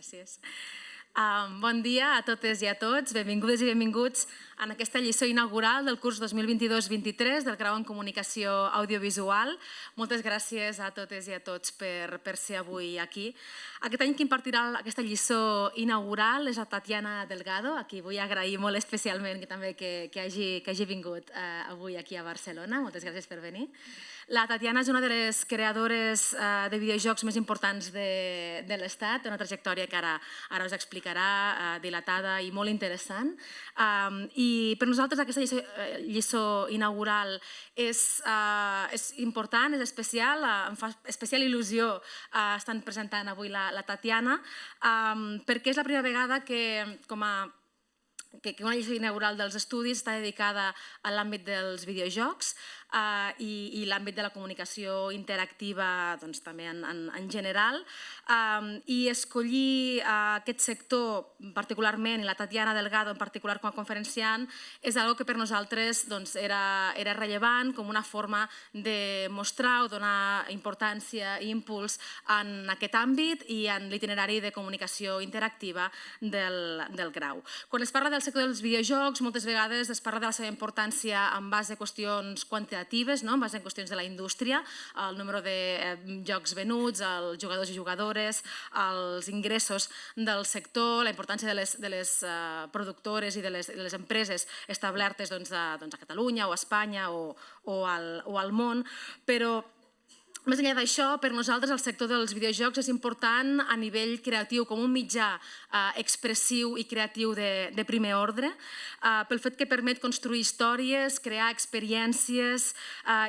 Gràcies. Bon dia a totes i a tots, benvingudes i benvinguts en aquesta lliçó inaugural del curs 2022-23 del grau en Comunicació Audiovisual. Moltes gràcies a totes i a tots per ser avui aquí. Aquest any qui impartirà aquesta lliçó inaugural és la Tatiana Delgado, a qui vull agrair molt especialment que hagi vingut avui aquí a Barcelona. Moltes gràcies per venir. La Tatiana és una de les creadores de videojocs més importants de l'Estat, una trajectòria que ara us explicarà, dilatada i molt interessant. I per nosaltres aquesta lliçó inaugural és important, és especial, em fa especial il·lusió estar presentant avui la Tatiana, perquè és la primera vegada que una lliçó inaugural dels estudis està dedicada a l'àmbit dels videojocs i l'àmbit de la comunicació interactiva també en general. I escollir aquest sector particularment, i la Tatiana Delgado en particular com a conferenciant, és una cosa que per nosaltres era rellevant com una forma de mostrar o donar importància i impuls en aquest àmbit i en l'itinerari de comunicació interactiva del grau. Quan es parla del sector dels videojocs, moltes vegades es parla de la seva importància en base a qüestions quantitatives, en base a qüestions de la indústria, el número de jocs venuts, els jugadors i jugadores, els ingressos del sector, la importància de les productores i de les empreses establertes a Catalunya o a Espanya o al món, però més enllà d'això, per nosaltres el sector dels videojocs és important a nivell creatiu, com un mitjà expressiu i creatiu de primer ordre, pel fet que permet construir històries, crear experiències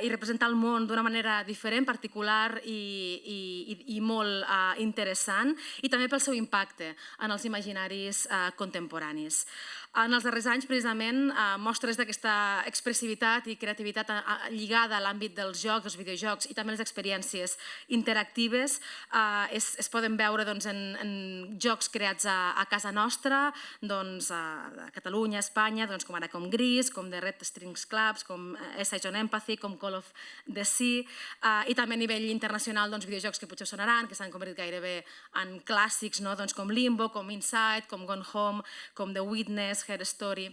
i representar el món d'una manera diferent, particular i molt interessant, i també pel seu impacte en els imaginaris contemporanis. En els darrers anys, precisament, mostres d'aquesta expressivitat i creativitat lligada a l'àmbit dels jocs, els videojocs i també les experiències interactives es poden veure en jocs creats a casa nostra, a Catalunya, a Espanya, com ara com Gris, com The Red Strings Clubs, com Essays on Empathy, com Call of the Sea, i també a nivell internacional videojocs que potser sonaran, que s'han convertit gairebé en clàssics, com Limbo, com Inside, com Gone Home, com The Witness, Her Story,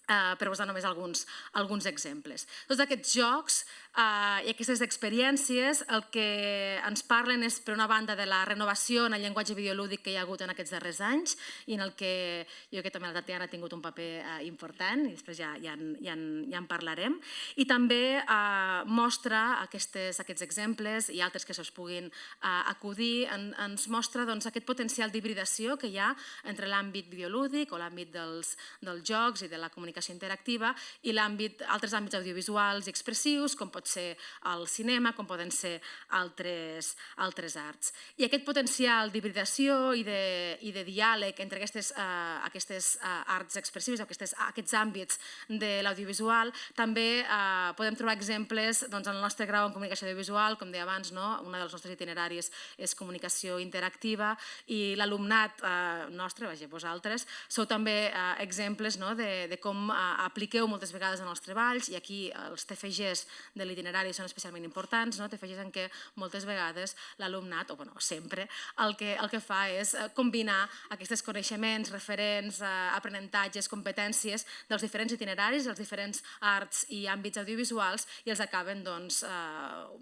per posar només alguns exemples. Tots aquests jocs i aquestes experiències el que ens parlen és, per una banda, de la renovació en el llenguatge videolúdic que hi ha hagut en aquests darrers anys i en el que jo crec que també la Tatiana ha tingut un paper important i després ja en parlarem. I també mostra aquests exemples i altres que se'ls puguin acudir, ens mostra aquest potencial d'hibridació que hi ha entre l'àmbit videolúdic o l'àmbit dels jocs i de la comunicació interactiva i altres àmbits audiovisuals i expressius, com pot ser el cinema, com poden ser altres arts. I aquest potencial d'hibridació i de diàleg entre aquestes arts expressives, aquests àmbits de l'audiovisual, també podem trobar exemples en el nostre grau en comunicació audiovisual, com deia abans, un dels nostres itineraris és comunicació interactiva i l'alumnat nostre, vosaltres, sou també exemples de com apliqueu moltes vegades en els treballs, i aquí els TFGs de l'itinerari són especialment importants, TFGs en què moltes vegades l'alumnat, o sempre, el que fa és combinar aquests coneixements, referents, aprenentatges, competències dels diferents itineraris, dels diferents arts i àmbits audiovisuals, i els acaben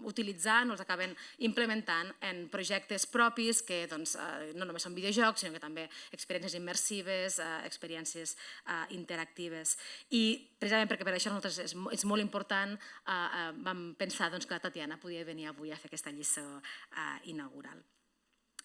utilitzant, els acaben implementant en projectes propis que no només són videojocs, sinó que també experiències immersives, experiències interactives. I precisament perquè per això nosaltres és molt important, vam pensar que la Tatiana podia venir avui a fer aquesta lliçó inaugural.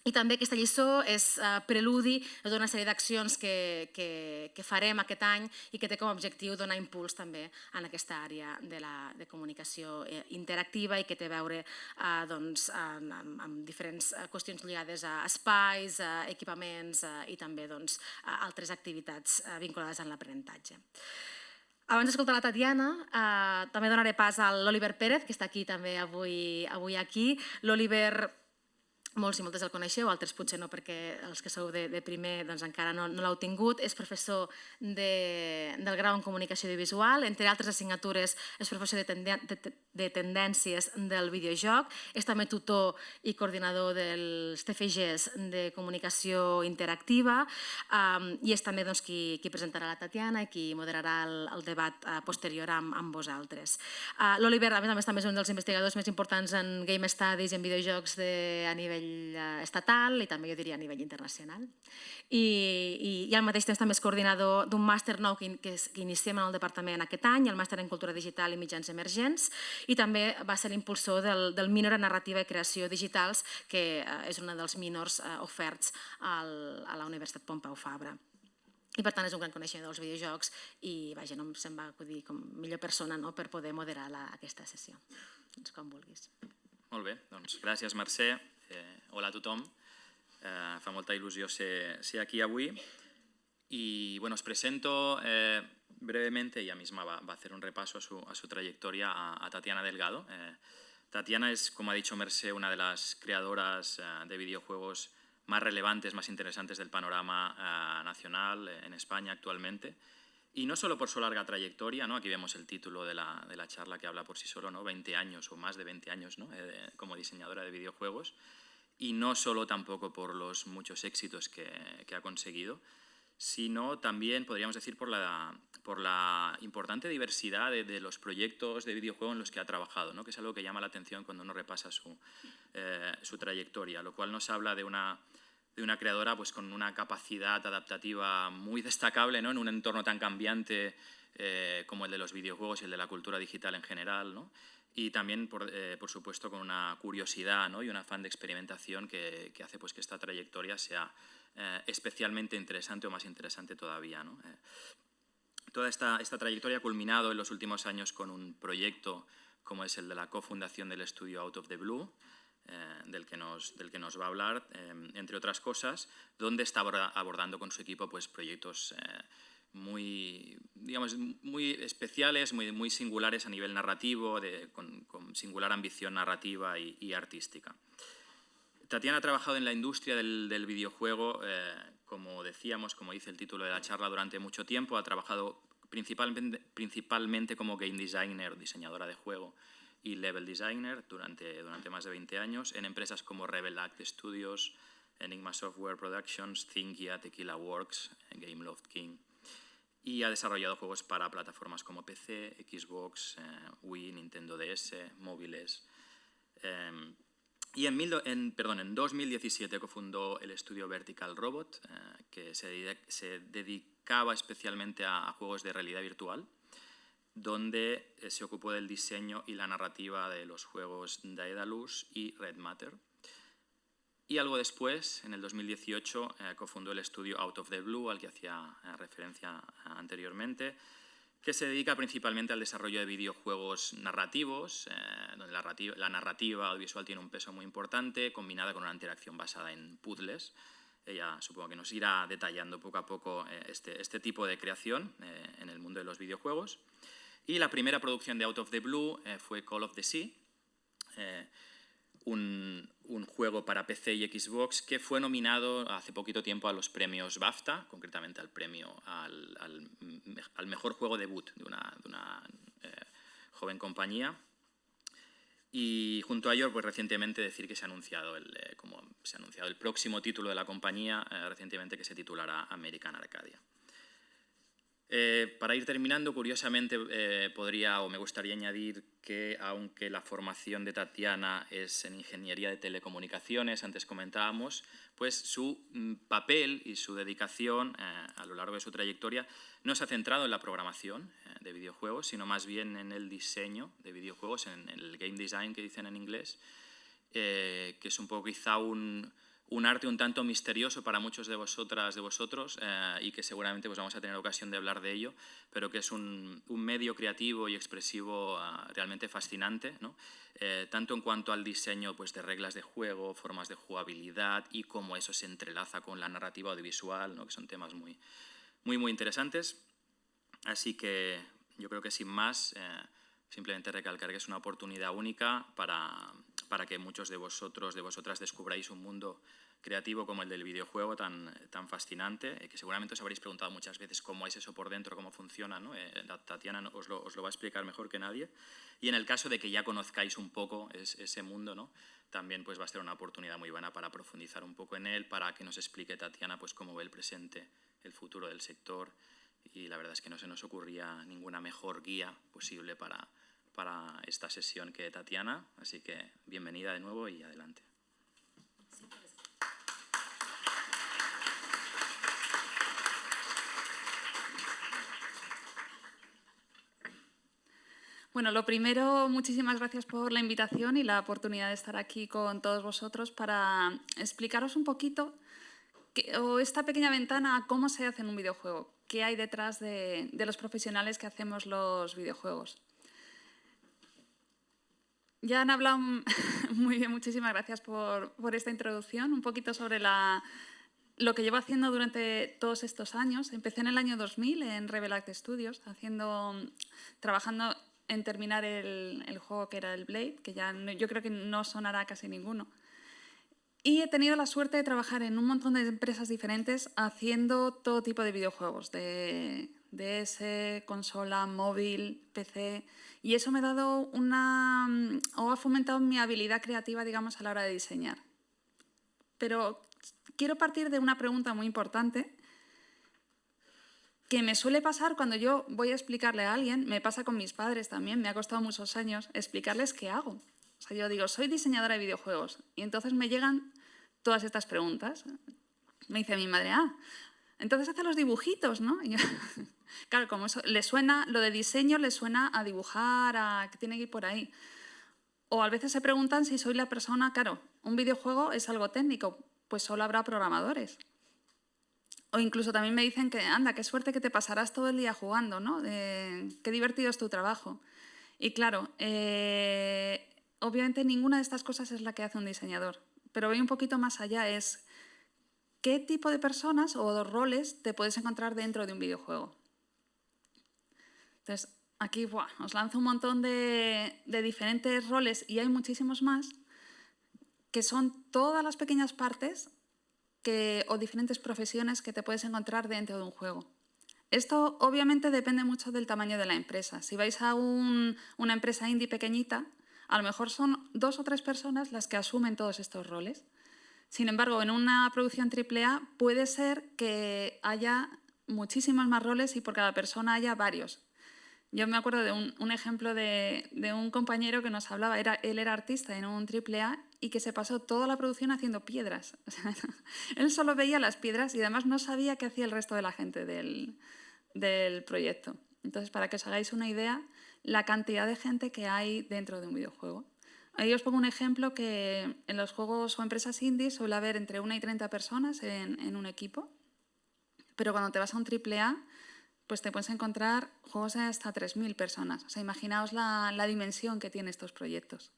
I també aquesta lliçó és preludi de tota una sèrie d'accions que farem aquest any i que té com a objectiu donar impuls també en aquesta àrea de comunicació interactiva i que té a veure amb diferents qüestions lligades a espais, equipaments i també altres activitats vinculades amb l'aprenentatge. Abans d'escoltar la Tatiana, també donaré pas a l'Oliver Pérez, que està aquí també avui aquí. L'Oliver, molts i moltes el coneixeu, altres potser no, perquè els que sou de primer encara no l'heu tingut. És professor del grau en comunicació audiovisual, entre altres assignatures és professor de de tendències del videojoc. És també tutor i coordinador dels TFGs de comunicació interactiva i és també qui presentarà la Tatiana i qui moderarà el debat posterior amb vosaltres. L'Oliver, a més, també és un dels investigadors més importants en Game Studies i en videojocs a nivell estatal i també jo diria a nivell internacional. I al mateix temps també és coordinador d'un màster nou que iniciem en el departament aquest any, el màster en cultura digital i mitjans emergents, i també va ser l'impulsor del minor en narrativa i creació digitals, que és un dels minors oferts a la Universitat Pompeu Fabra. I per tant és un gran coneixedor dels videojocs i vaja, no se'm va acudir com millor persona per poder moderar aquesta sessió. Doncs com vulguis. Molt bé, doncs gràcies Mercè. Hola a tothom. Fa molta il·lusió ser aquí avui. Y bueno, os presento brevemente, ella misma va a hacer un repaso a su trayectoria a Tatiana Delgado. Tatiana es, como ha dicho Mercè, una de las creadoras de videojuegos más relevantes, más interesantes del panorama nacional en España actualmente. Y no solo por su larga trayectoria, ¿no? Aquí vemos el título de la charla que habla por sí solo, ¿no? 20 años o más de 20 años, ¿no? Como diseñadora de videojuegos. Y no solo tampoco por los muchos éxitos que ha conseguido, sino también, podríamos decir, por la importante diversidad de los proyectos de videojuego en los que ha trabajado, ¿no? Que es algo que llama la atención cuando uno repasa su trayectoria, lo cual nos habla de una creadora pues, con una capacidad adaptativa muy destacable, ¿no? En un entorno tan cambiante como el de los videojuegos y el de la cultura digital en general, ¿no? Y también, por supuesto, con una curiosidad, ¿no? Y un afán de experimentación que hace pues, que esta trayectoria sea especialmente interesante o más interesante todavía, ¿no? Toda esta trayectoria ha culminado en los últimos años con un proyecto como es el de la cofundación del estudio Out of the Blue, del que nos va a hablar, entre otras cosas, donde está abordando con su equipo pues, proyectos muy especiales, muy singulares a nivel narrativo, con singular ambición narrativa y artística. Tatiana ha trabajado en la industria del videojuego, como decíamos, como dice el título de la charla, durante mucho tiempo. Ha trabajado principalmente como game designer, diseñadora de juego y level designer durante más de 20 años en empresas como Rebel Act Studios, Enigma Software Productions, Thinkia, Tequila Works, Gameloft King. Y ha desarrollado juegos para plataformas como PC, Xbox, Wii, Nintendo DS, móviles. Y en 2017 cofundó el estudio Vertical Robot, que se dedicaba especialmente a juegos de realidad virtual, donde se ocupó del diseño y la narrativa de los juegos Daedalus y Red Matter. Y algo después, en el 2018, cofundó el estudio Out of the Blue, al que hacía referencia anteriormente, que se dedica principalmente al desarrollo de videojuegos narrativos, donde la narrativa audiovisual tiene un peso muy importante, combinada con una interacción basada en puzzles. Ella supongo que nos irá detallando poco a poco este tipo de creación en el mundo de los videojuegos. Y la primera producción de Out of the Blue fue Call of the Sea, un juego para PC y Xbox que fue nominado hace poquito tiempo a los premios BAFTA, concretamente al premio al mejor juego debut de una joven compañía. Y junto a ello, pues recientemente decir que se ha anunciado el próximo título de la compañía, recientemente, que se titulará American Arcadia. Para ir terminando, curiosamente me gustaría añadir que aunque la formación de Tatiana es en ingeniería de telecomunicaciones, antes comentábamos, pues su papel y su dedicación a lo largo de su trayectoria no se ha centrado en la programación de videojuegos, sino más bien en el diseño de videojuegos, en el game design que dicen en inglés, que es un poco quizá un arte un tanto misterioso para muchos de vosotras, de vosotros, y que seguramente pues, vamos a tener ocasión de hablar de ello, pero que es un medio creativo y expresivo realmente fascinante, ¿no? Tanto en cuanto al diseño pues, de reglas de juego, formas de jugabilidad y cómo eso se entrelaza con la narrativa audiovisual, ¿no? Que son temas muy interesantes. Así que yo creo que sin más, simplemente recalcar que es una oportunidad única para para que muchos de vosotros, de vosotras, descubráis un mundo creativo como el del videojuego tan fascinante, que seguramente os habréis preguntado muchas veces cómo es eso por dentro, cómo funciona, ¿no? Tatiana os lo va a explicar mejor que nadie. Y en el caso de que ya conozcáis un poco ese mundo, ¿no? También pues, va a ser una oportunidad muy buena para profundizar un poco en él, para que nos explique Tatiana pues, cómo ve el presente, el futuro del sector. Y la verdad es que no se nos ocurría ninguna mejor guía posible para esta sesión que Tatiana. Así que bienvenida de nuevo y adelante. Bueno, lo primero, muchísimas gracias por la invitación y la oportunidad de estar aquí con todos vosotros para explicaros un poquito o esta pequeña ventana a cómo se hace en un videojuego, qué hay detrás de los profesionales que hacemos los videojuegos. Ya han hablado muy bien, muchísimas gracias por esta introducción, un poquito sobre lo que llevo haciendo durante todos estos años. Empecé en el año 2000 en Rebel Act Studios, trabajando en terminar el juego que era el Blade, que ya yo creo que no sonará a casi ninguno. Y he tenido la suerte de trabajar en un montón de empresas diferentes haciendo todo tipo de videojuegos, de DS, consola, móvil, PC. Y eso me ha dado o ha fomentado mi habilidad creativa, digamos, a la hora de diseñar. Pero quiero partir de una pregunta muy importante que me suele pasar cuando yo voy a explicarle a alguien, me pasa con mis padres también, me ha costado muchos años explicarles qué hago. O sea, yo digo, soy diseñadora de videojuegos y entonces me llegan todas estas preguntas. Me dice mi madre, entonces hace los dibujitos, ¿no? Y yo, claro, como eso le suena, lo de diseño le suena a dibujar, a que tiene que ir por ahí. O a veces se preguntan si soy la persona, claro, un videojuego es algo técnico, pues solo habrá programadores. O incluso también me dicen que, anda, qué suerte que te pasarás todo el día jugando, ¿no? Qué divertido es tu trabajo. Y claro, obviamente ninguna de estas cosas es la que hace un diseñador, pero voy un poquito más allá, es qué tipo de personas o roles te puedes encontrar dentro de un videojuego. Entonces, aquí os lanzo un montón de diferentes roles y hay muchísimos más, que son todas las pequeñas partes o diferentes profesiones que te puedes encontrar dentro de un juego. Esto obviamente depende mucho del tamaño de la empresa. Si vais a una empresa indie pequeñita, a lo mejor son 2 o 3 personas las que asumen todos estos roles. Sin embargo, en una producción AAA puede ser que haya muchísimos más roles y por cada persona haya varios. Yo me acuerdo de un ejemplo de un compañero que nos hablaba, él era artista en un AAA y que se pasó toda la producción haciendo piedras. O sea, él solo veía las piedras y además no sabía qué hacía el resto de la gente del proyecto. Entonces, para que os hagáis una idea, la cantidad de gente que hay dentro de un videojuego. Ahí os pongo un ejemplo que en los juegos o empresas indies suele haber entre 1 y 30 personas en un equipo, pero cuando te vas a un AAA, pues te puedes encontrar juegos de hasta 3.000 personas. O sea, imaginaos la dimensión que tienen estos proyectos.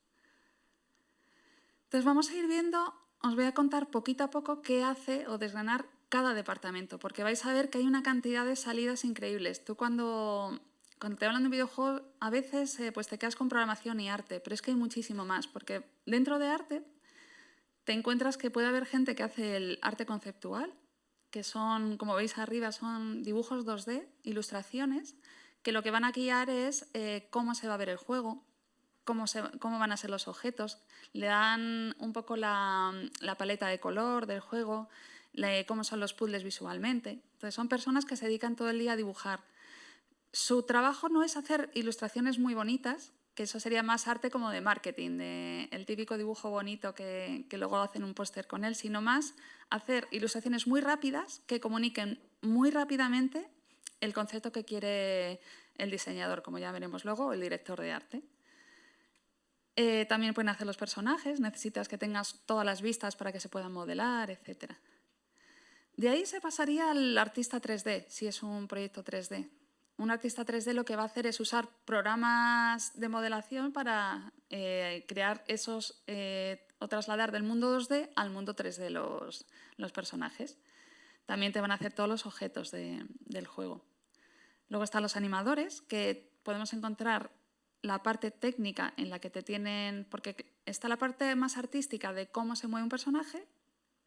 Entonces vamos a ir viendo, os voy a contar poquito a poco qué hace o desgranar cada departamento, porque vais a ver que hay una cantidad de salidas increíbles. Tú cuando te hablan de un videojuego, a veces pues te quedas con programación y arte, pero es que hay muchísimo más, porque dentro de arte te encuentras que puede haber gente que hace el arte conceptual, que son, como veis arriba, son dibujos 2D, ilustraciones, que lo que van a guiar es cómo se va a ver el juego, cómo van a ser los objetos, le dan un poco la paleta de color del juego, cómo son los puzzles visualmente. Entonces son personas que se dedican todo el día a dibujar. Su trabajo no es hacer ilustraciones muy bonitas, que eso sería más arte como de marketing, el típico dibujo bonito que luego hacen un póster con él, sino más hacer ilustraciones muy rápidas que comuniquen muy rápidamente el concepto que quiere el diseñador, como ya veremos luego, o el director de arte. También pueden hacer los personajes, necesitas que tengas todas las vistas para que se puedan modelar, etc. De ahí se pasaría al artista 3D, si es un proyecto 3D. Un artista 3D lo que va a hacer es usar programas de modelación para crear o trasladar del mundo 2D al mundo 3D los personajes. También te van a hacer todos los objetos del juego. Luego están los animadores, que podemos encontrar la parte técnica en la que te tienen, porque está la parte más artística de cómo se mueve un personaje,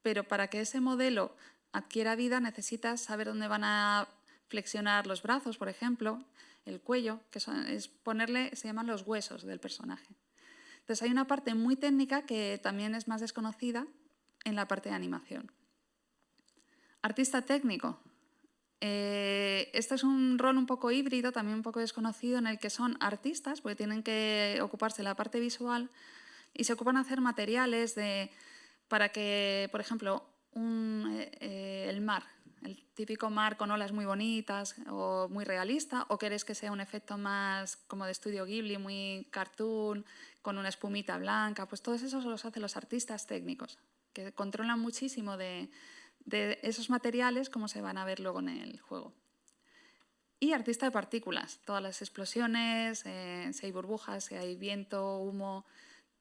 pero para que ese modelo adquiera vida necesitas saber dónde van a flexionar los brazos, por ejemplo, el cuello, que se llaman los huesos del personaje. Entonces hay una parte muy técnica que también es más desconocida en la parte de animación. Artista técnico. Este es un rol un poco híbrido, también un poco desconocido, en el que son artistas, porque tienen que ocuparse de la parte visual y se ocupan de hacer materiales para que, por ejemplo, el mar, el típico mar con olas muy bonitas o muy realista, o quieres que sea un efecto más como de estudio Ghibli, muy cartoon, con una espumita blanca, pues todos esos los hacen los artistas técnicos, que controlan muchísimo de esos materiales, cómo se van a ver luego en el juego. Y artista de partículas, todas las explosiones, si hay burbujas, si hay viento, humo,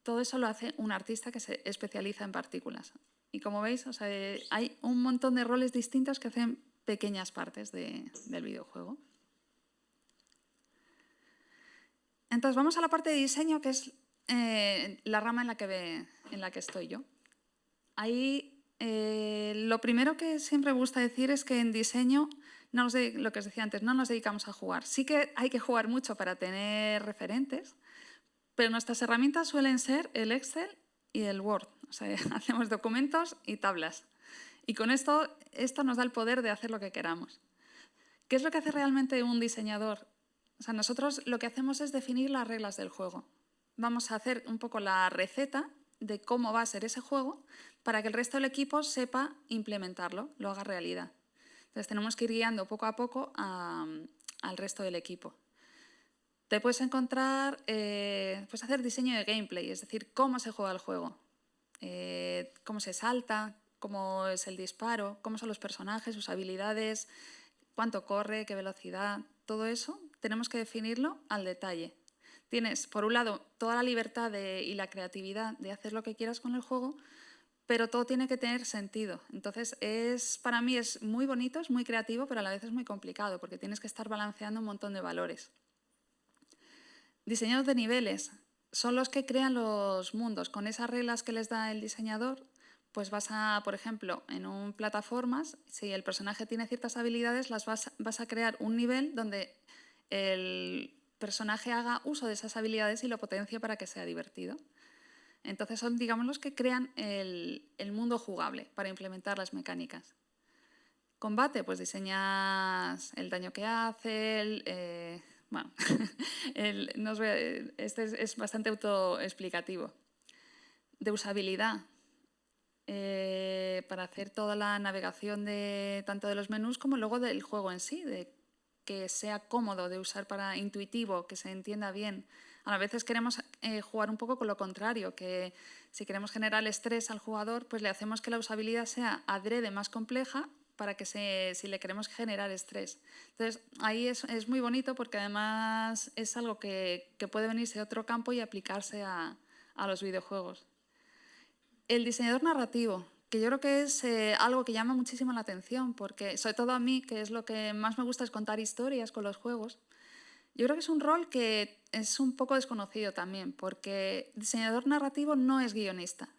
todo eso lo hace un artista que se especializa en partículas. Y como veis, o sea, hay un montón de roles distintos que hacen pequeñas partes del videojuego. Entonces vamos a la parte de diseño, que es la rama en la que estoy yo. Ahí lo primero que siempre me gusta decir es que en diseño, lo que os decía antes, no nos dedicamos a jugar. Sí que hay que jugar mucho para tener referentes, pero nuestras herramientas suelen ser el Excel y el Word. O sea, hacemos documentos y tablas. Y con esto nos da el poder de hacer lo que queramos. ¿Qué es lo que hace realmente un diseñador? O sea, nosotros lo que hacemos es definir las reglas del juego. Vamos a hacer un poco la receta de cómo va a ser ese juego para que el resto del equipo sepa implementarlo, lo haga realidad. Entonces tenemos que ir guiando poco a poco al resto del equipo. Te puedes encontrar, puedes hacer diseño de gameplay, es decir, cómo se juega el juego, cómo se salta, cómo es el disparo, cómo son los personajes, sus habilidades, cuánto corre, qué velocidad, todo eso tenemos que definirlo al detalle. Tienes, por un lado, toda la libertad y la creatividad de hacer lo que quieras con el juego, pero todo tiene que tener sentido. Entonces, para mí es muy bonito, es muy creativo, pero a la vez es muy complicado, porque tienes que estar balanceando un montón de valores. Diseños de niveles son los que crean los mundos. Con esas reglas que les da el diseñador, pues vas a, por ejemplo, en un plataformas, si el personaje tiene ciertas habilidades, vas a crear un nivel donde el personaje haga uso de esas habilidades y lo potencie para que sea divertido. Entonces son, digamos, los que crean el mundo jugable para implementar las mecánicas. Combate, pues diseñas el daño que hace, bueno, este es bastante autoexplicativo. De usabilidad, para hacer toda la navegación tanto de los menús como luego del juego en sí, de que sea cómodo de usar, intuitivo, que se entienda bien. A veces queremos jugar un poco con lo contrario, que si queremos generar estrés al jugador, pues le hacemos que la usabilidad sea adrede más compleja para que si le queremos generar estrés. Entonces, ahí es muy bonito porque además es algo que puede venirse de otro campo y aplicarse a los videojuegos. El diseñador narrativo, que yo creo que es algo que llama muchísimo la atención, porque sobre todo a mí, que es lo que más me gusta, es contar historias con los juegos. Yo creo que es un rol que es un poco desconocido también, porque diseñador narrativo no es guionista.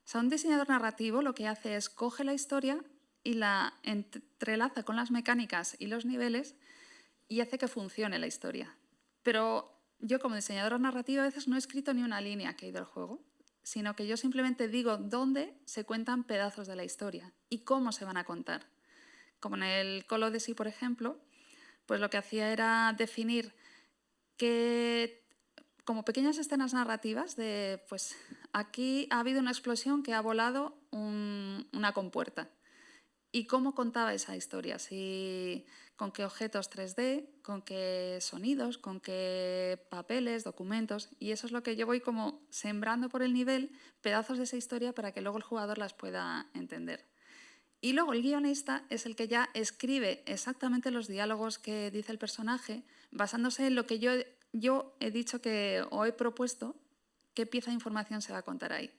O sea, un diseñador narrativo lo que hace es coge la historia y la entrelaza con las mecánicas y los niveles y hace que funcione la historia. Pero yo como diseñadora narrativa a veces no he escrito ni una línea que ha ido al juego, sino que yo simplemente digo dónde se cuentan pedazos de la historia y cómo se van a contar. Como en el Call of Duty, por ejemplo, pues lo que hacía era definir como pequeñas escenas narrativas de, pues aquí ha habido una explosión que ha volado una compuerta. ¿Y cómo contaba esa historia? ¿Con qué objetos 3D? ¿Con qué sonidos? ¿Con qué papeles, documentos? Y eso es lo que yo voy como sembrando por el nivel pedazos de esa historia para que luego el jugador las pueda entender. Y luego el guionista es el que ya escribe exactamente los diálogos que dice el personaje, basándose en lo que yo he dicho o he propuesto, qué pieza de información se va a contar ahí.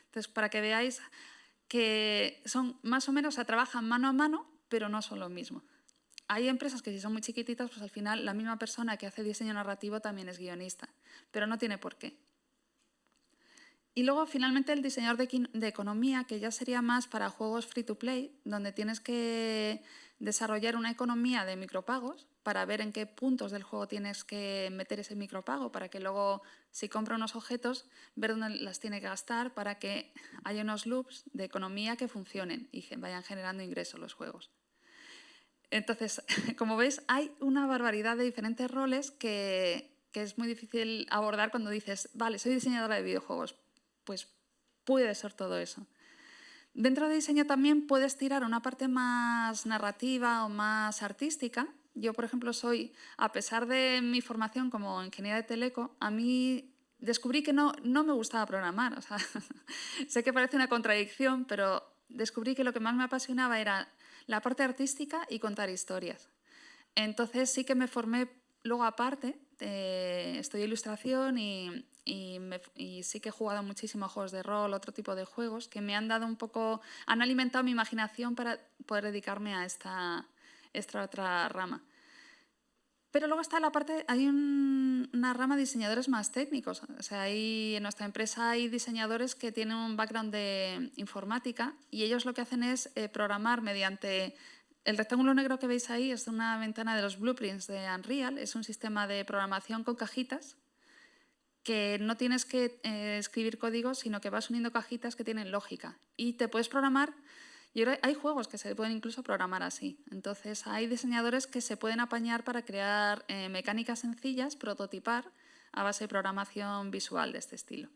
Entonces, para que veáis que son más o menos, trabajan mano a mano, pero no son lo mismo. Hay empresas que si son muy chiquititas, pues al final la misma persona que hace diseño narrativo también es guionista, pero no tiene por qué. Y luego, finalmente, el diseñador de economía, que ya sería más para juegos free to play, donde tienes que desarrollar una economía de micropagos para ver en qué puntos del juego tienes que meter ese micropago, para que luego, si compra unos objetos, ver dónde las tiene que gastar para que haya unos loops de economía que funcionen y que vayan generando ingresos los juegos. Entonces, como veis, hay una barbaridad de diferentes roles que es muy difícil abordar cuando dices, vale, soy diseñadora de videojuegos. Pues puede ser todo eso. Dentro de diseño también puedes tirar una parte más narrativa o más artística. Yo, por ejemplo, a pesar de mi formación como ingeniera de teleco, a mí descubrí que no me gustaba programar. O sea, sé que parece una contradicción, pero descubrí que lo que más me apasionaba era la parte artística y contar historias. Entonces sí que me formé luego aparte, estudié ilustración y sí que he jugado muchísimo a juegos de rol, otro tipo de juegos que me han dado han alimentado mi imaginación para poder dedicarme a esta otra rama. Pero luego está hay una rama de diseñadores más técnicos. O sea, en nuestra empresa hay diseñadores que tienen un background de informática y ellos lo que hacen es programar mediante... El rectángulo negro que veis ahí es una ventana de los blueprints de Unreal. Es un sistema de programación con cajitas que no tienes que escribir código, sino que vas uniendo cajitas que tienen lógica. Y te puedes programar... Y hay juegos que se pueden incluso programar así. Entonces, hay diseñadores que se pueden apañar para crear mecánicas sencillas, prototipar a base de programación visual de este estilo.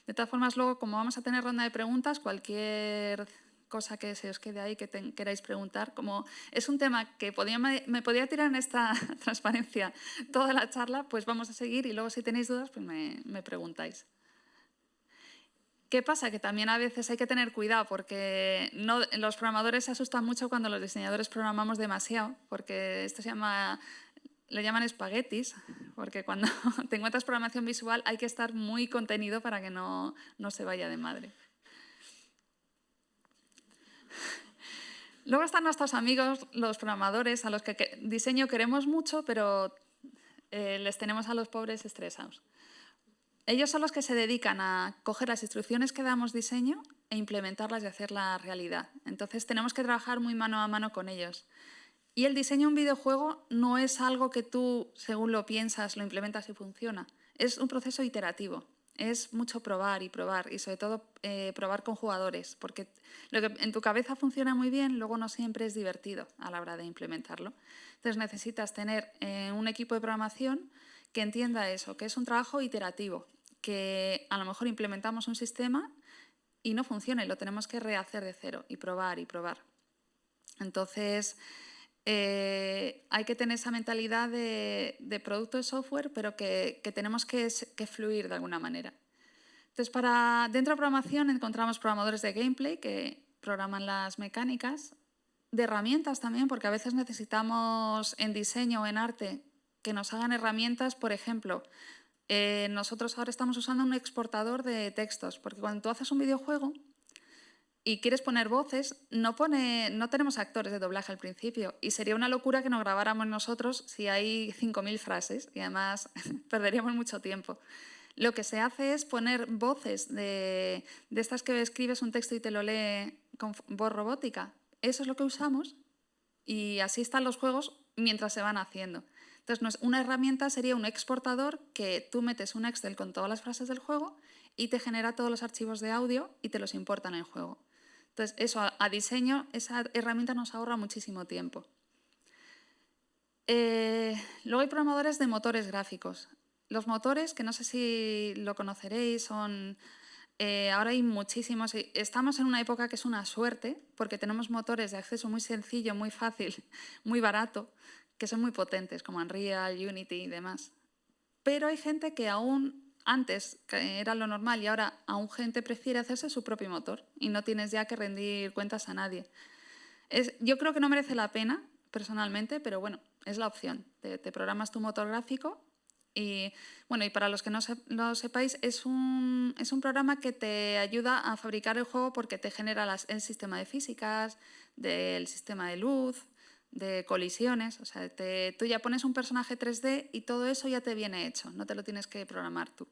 De todas formas, luego, como vamos a tener ronda de preguntas, cualquier cosa que se os quede ahí que queráis preguntar, como es un tema que me podía tirar en esta transparencia toda la charla, pues vamos a seguir y luego si tenéis dudas, pues me preguntáis. ¿Qué pasa? Que también a veces hay que tener cuidado porque los programadores se asustan mucho cuando los diseñadores programamos demasiado, porque esto le llaman espaguetis, porque cuando te encuentras programación visual hay que estar muy contenido para que no se vaya de madre. Luego están nuestros amigos, los programadores, a los que diseño queremos mucho, pero les tenemos a los pobres estresados. Ellos son los que se dedican a coger las instrucciones que damos diseño e implementarlas y hacerlas realidad. Entonces tenemos que trabajar muy mano a mano con ellos. Y el diseño de un videojuego no es algo que tú, según lo piensas, lo implementas y funciona. Es un proceso iterativo. Es mucho probar y sobre todo probar con jugadores, porque lo que en tu cabeza funciona muy bien, luego no siempre es divertido a la hora de implementarlo. Entonces necesitas tener un equipo de programación que entienda eso, que es un trabajo iterativo, que a lo mejor implementamos un sistema y no funciona y lo tenemos que rehacer de cero y probar y probar. Entonces, hay que tener esa mentalidad de producto de software, pero que tenemos que fluir de alguna manera. Entonces, dentro de programación encontramos programadores de gameplay que programan las mecánicas, de herramientas también, porque a veces necesitamos en diseño o en arte que nos hagan herramientas. Por ejemplo, nosotros ahora estamos usando un exportador de textos, porque cuando tú haces un videojuego y quieres poner voces, no tenemos actores de doblaje al principio y sería una locura que nos grabáramos nosotros si hay 5.000 frases y además perderíamos mucho tiempo. Lo que se hace es poner voces de estas que escribes un texto y te lo lee con voz robótica. Eso es lo que usamos y así están los juegos mientras se van haciendo. Entonces, una herramienta sería un exportador que tú metes un Excel con todas las frases del juego y te genera todos los archivos de audio y te los importa en el juego. Entonces, eso a diseño, esa herramienta nos ahorra muchísimo tiempo. Luego hay programadores de motores gráficos. Los motores, que no sé si lo conoceréis, ahora hay muchísimos. Estamos en una época que es una suerte, porque tenemos motores de acceso muy sencillo, muy fácil, muy barato, que son muy potentes, como Unreal, Unity y demás. Pero hay gente que antes que era lo normal y ahora aún gente prefiere hacerse su propio motor y no tienes ya que rendir cuentas a nadie. Yo creo que no merece la pena, personalmente, pero bueno, es la opción. Te programas tu motor gráfico y, bueno, y para los que no lo sepáis, es un programa que te ayuda a fabricar el juego porque te genera el sistema de físicas, del sistema de luz, de colisiones. O sea, tú ya pones un personaje 3D y todo eso ya te viene hecho, no te lo tienes que programar tú.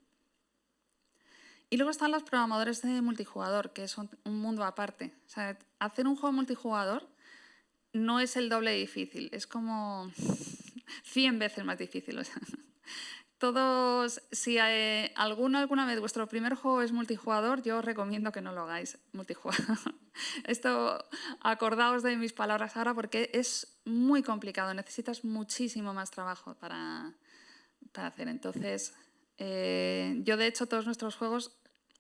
Y luego están los programadores de multijugador, que es un mundo aparte. O sea, hacer un juego multijugador no es el doble de difícil, es como 100 veces más difícil. O sea, todos, si alguna vez vuestro primer juego es multijugador, yo os recomiendo que no lo hagáis multijugador. Esto, acordaos de mis palabras ahora porque es muy complicado, necesitas muchísimo más trabajo para hacer. Entonces, yo de hecho todos nuestros juegos,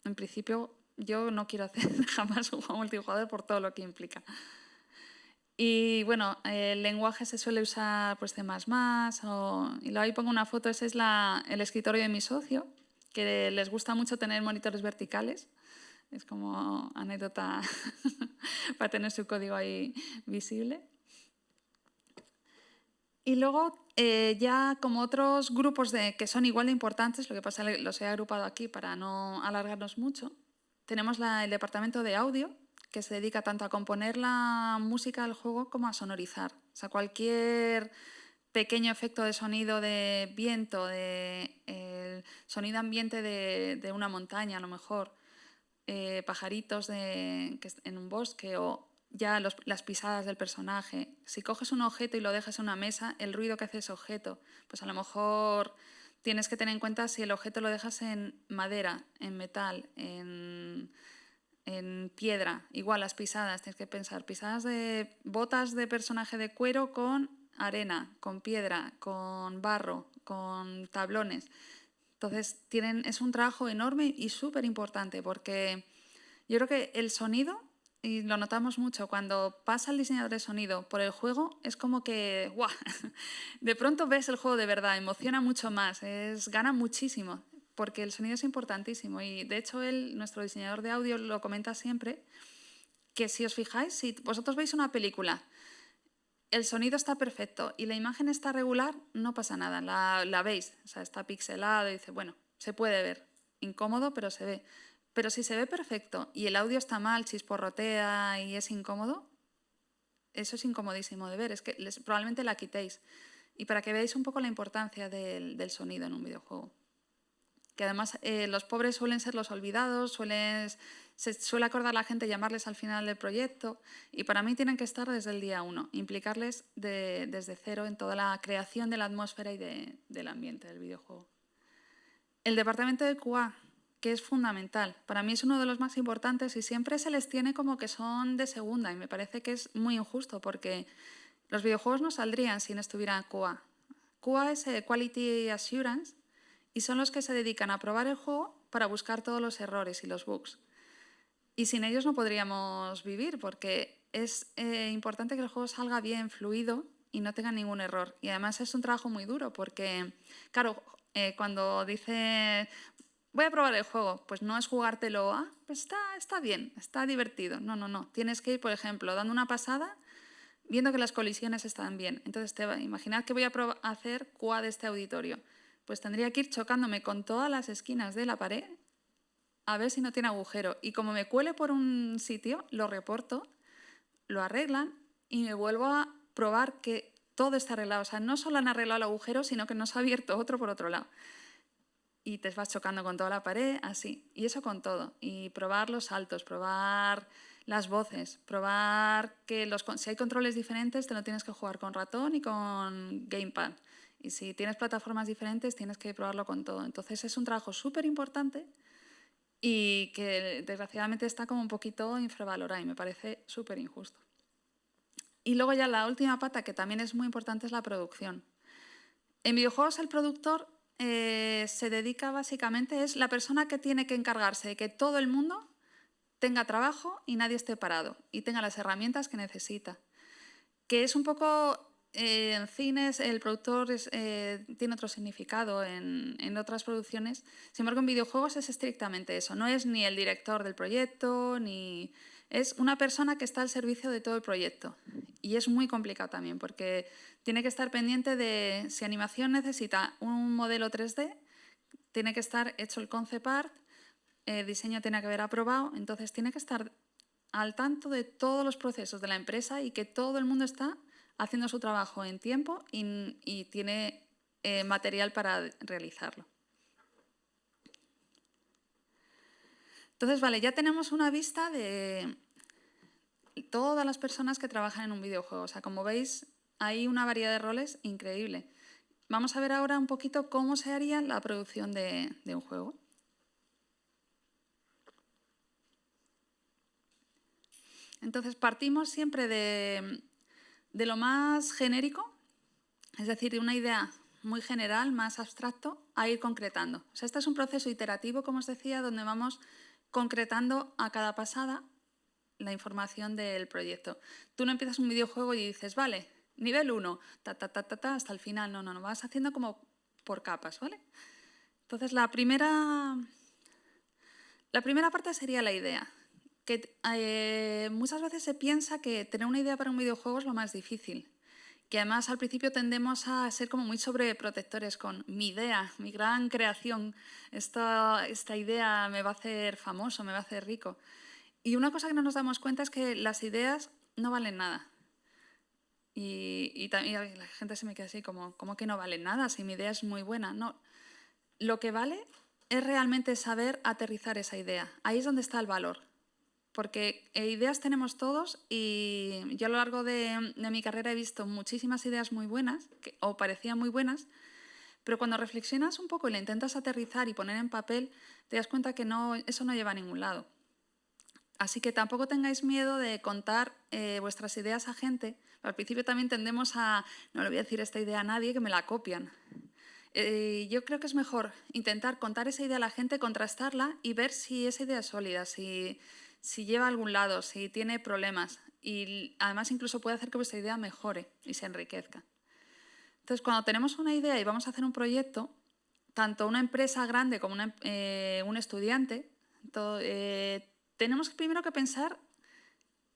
en principio, yo no quiero hacer jamás un juego multijugador por todo lo que implica. Y bueno, el lenguaje se suele usar pues C++, y luego ahí pongo una foto, ese es el escritorio de mi socio, que les gusta mucho tener monitores verticales. Es como anécdota para tener su código ahí visible. Y luego ya como otros grupos que son igual de importantes, lo que pasa es que los he agrupado aquí para no alargarnos mucho, tenemos el departamento de audio, que se dedica tanto a componer la música del juego como a sonorizar. O sea, cualquier pequeño efecto de sonido de viento, el sonido ambiente de una montaña a lo mejor, pajaritos en un bosque o ya las pisadas del personaje. Si coges un objeto y lo dejas en una mesa, el ruido que hace ese objeto, pues a lo mejor tienes que tener en cuenta si el objeto lo dejas en madera, en metal, en piedra. Igual las pisadas, tienes que pensar, pisadas de botas de personaje de cuero con arena, con piedra, con barro, con tablones. Entonces es un trabajo enorme y súper importante porque yo creo que el sonido, y lo notamos mucho, cuando pasa el diseñador de sonido por el juego, es como que ¡guau! De pronto ves el juego de verdad, emociona mucho más, gana muchísimo, porque el sonido es importantísimo. Y de hecho nuestro diseñador de audio, lo comenta siempre, que si os fijáis, si vosotros veis una película, el sonido está perfecto y la imagen está regular, no pasa nada, la veis, o sea, está pixelado y dice, bueno, se puede ver, incómodo, pero se ve. Pero si se ve perfecto y el audio está mal, chisporrotea y es incómodo, eso es incomodísimo de ver, es que probablemente la quitéis. Y para que veáis un poco la importancia del sonido en un videojuego. Que además los pobres suelen ser los olvidados, se suele acordar la gente llamarles al final del proyecto y para mí tienen que estar desde el día 1, implicarles desde cero en toda la creación de la atmósfera y del ambiente del videojuego. El departamento de QA, que es fundamental, para mí es uno de los más importantes y siempre se les tiene como que son de segunda y me parece que es muy injusto porque los videojuegos no saldrían si no estuviera QA. QA es Quality Assurance y son los que se dedican a probar el juego para buscar todos los errores y los bugs. Y sin ellos no podríamos vivir porque es importante que el juego salga bien, fluido y no tenga ningún error. Y además es un trabajo muy duro porque, claro, cuando dice voy a probar el juego, pues no es jugártelo, pues está bien, está divertido. No. Tienes que ir, por ejemplo, dando una pasada, viendo que las colisiones están bien. Entonces, imaginad que voy a hacer QA de este auditorio. Pues tendría que ir chocándome con todas las esquinas de la pared a ver si no tiene agujero. Y como me cuele por un sitio, lo reporto, lo arreglan y me vuelvo a probar que todo está arreglado. O sea, no solo han arreglado el agujero, sino que nos ha abierto otro por otro lado. Y te vas chocando con toda la pared, así. Y eso con todo. Y probar los saltos, probar las voces, probar que si hay controles diferentes te lo tienes que jugar con ratón y con gamepad. Y si tienes plataformas diferentes tienes que probarlo con todo. Entonces es un trabajo súper importante y que desgraciadamente está como un poquito infravalorado y me parece súper injusto. Y luego ya la última pata, que también es muy importante, es la producción. En videojuegos el productor se dedica básicamente, es la persona que tiene que encargarse de que todo el mundo tenga trabajo y nadie esté parado y tenga las herramientas que necesita. Que es un poco, en cines el productor tiene otro significado en otras producciones, sin embargo en videojuegos es estrictamente eso, no es ni el director del proyecto, ni es una persona que está al servicio de todo el proyecto. Y es muy complicado también porque tiene que estar pendiente de si animación necesita un modelo 3D, tiene que estar hecho el concept art, el diseño tiene que haber aprobado, entonces tiene que estar al tanto de todos los procesos de la empresa y que todo el mundo está haciendo su trabajo en tiempo y tiene material para realizarlo. Entonces, vale, ya tenemos una vista de todas las personas que trabajan en un videojuego. O sea, como veis, hay una variedad de roles increíble. Vamos a ver ahora un poquito cómo se haría la producción de un juego. Entonces, partimos siempre de lo más genérico, es decir, de una idea muy general, más abstracto, a ir concretando. O sea, este es un proceso iterativo, como os decía, donde vamos concretando a cada pasada la información del proyecto. Tú no empiezas un videojuego y dices, vale, nivel 1, hasta el final. No, vas haciendo como por capas, ¿vale? Entonces, la primera parte sería la idea. Que muchas veces se piensa que tener una idea para un videojuego es lo más difícil. Que además al principio tendemos a ser como muy sobreprotectores con mi idea, mi gran creación. Esta idea me va a hacer famoso, me va a hacer rico. Y una cosa que no nos damos cuenta es que las ideas no valen nada. Y la gente se me queda así como, ¿cómo que no valen nada si mi idea es muy buena? No, lo que vale es realmente saber aterrizar esa idea. Ahí es donde está el valor. Porque ideas tenemos todos y yo a lo largo de mi carrera he visto muchísimas ideas muy buenas, o parecían muy buenas, pero cuando reflexionas un poco y la intentas aterrizar y poner en papel, te das cuenta que eso no lleva a ningún lado. Así que tampoco tengáis miedo de contar vuestras ideas a gente. Al principio también tendemos a, no le voy a decir esta idea a nadie, que me la copian. Yo creo que es mejor intentar contar esa idea a la gente, contrastarla y ver si esa idea es sólida, si lleva a algún lado, si tiene problemas. Y además incluso puede hacer que vuestra idea mejore y se enriquezca. Entonces, cuando tenemos una idea y vamos a hacer un proyecto, tanto una empresa grande como un estudiante, tenemos primero que pensar,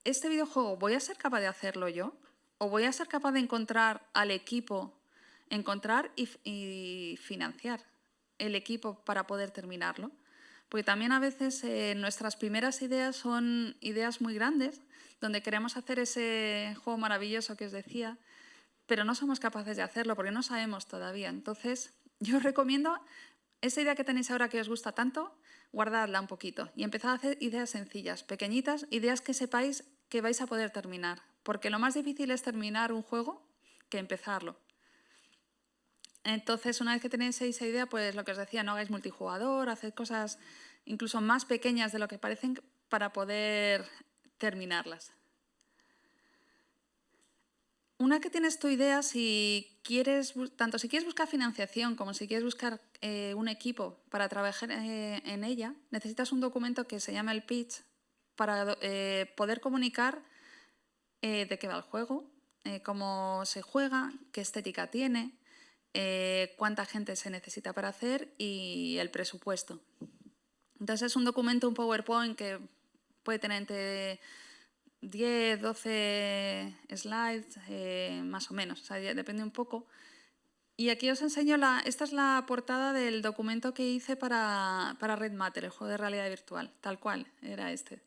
¿este videojuego voy a ser capaz de hacerlo yo? ¿O voy a ser capaz de encontrar al equipo, y financiar el equipo para poder terminarlo? Porque también a veces nuestras primeras ideas son ideas muy grandes, donde queremos hacer ese juego maravilloso que os decía, pero no somos capaces de hacerlo porque no sabemos todavía. Entonces, yo os recomiendo esa idea que tenéis ahora que os gusta tanto, guardadla un poquito y empezad a hacer ideas sencillas, pequeñitas, ideas que sepáis que vais a poder terminar. Porque lo más difícil es terminar un juego que empezarlo. Entonces, una vez que tenéis esa idea, pues lo que os decía, no hagáis multijugador, haced cosas incluso más pequeñas de lo que parecen para poder terminarlas. Una vez que tienes tu idea, tanto si quieres buscar financiación como si quieres buscar un equipo para trabajar en ella, necesitas un documento que se llama el pitch para poder comunicar de qué va el juego, cómo se juega, qué estética tiene, cuánta gente se necesita para hacer y el presupuesto. Entonces es un documento, un PowerPoint que puede tener entre 10, 12 slides, más o menos, o sea, depende un poco. Y aquí os enseño, esta es la portada del documento que hice para Red Matter, el juego de realidad virtual, tal cual, era este.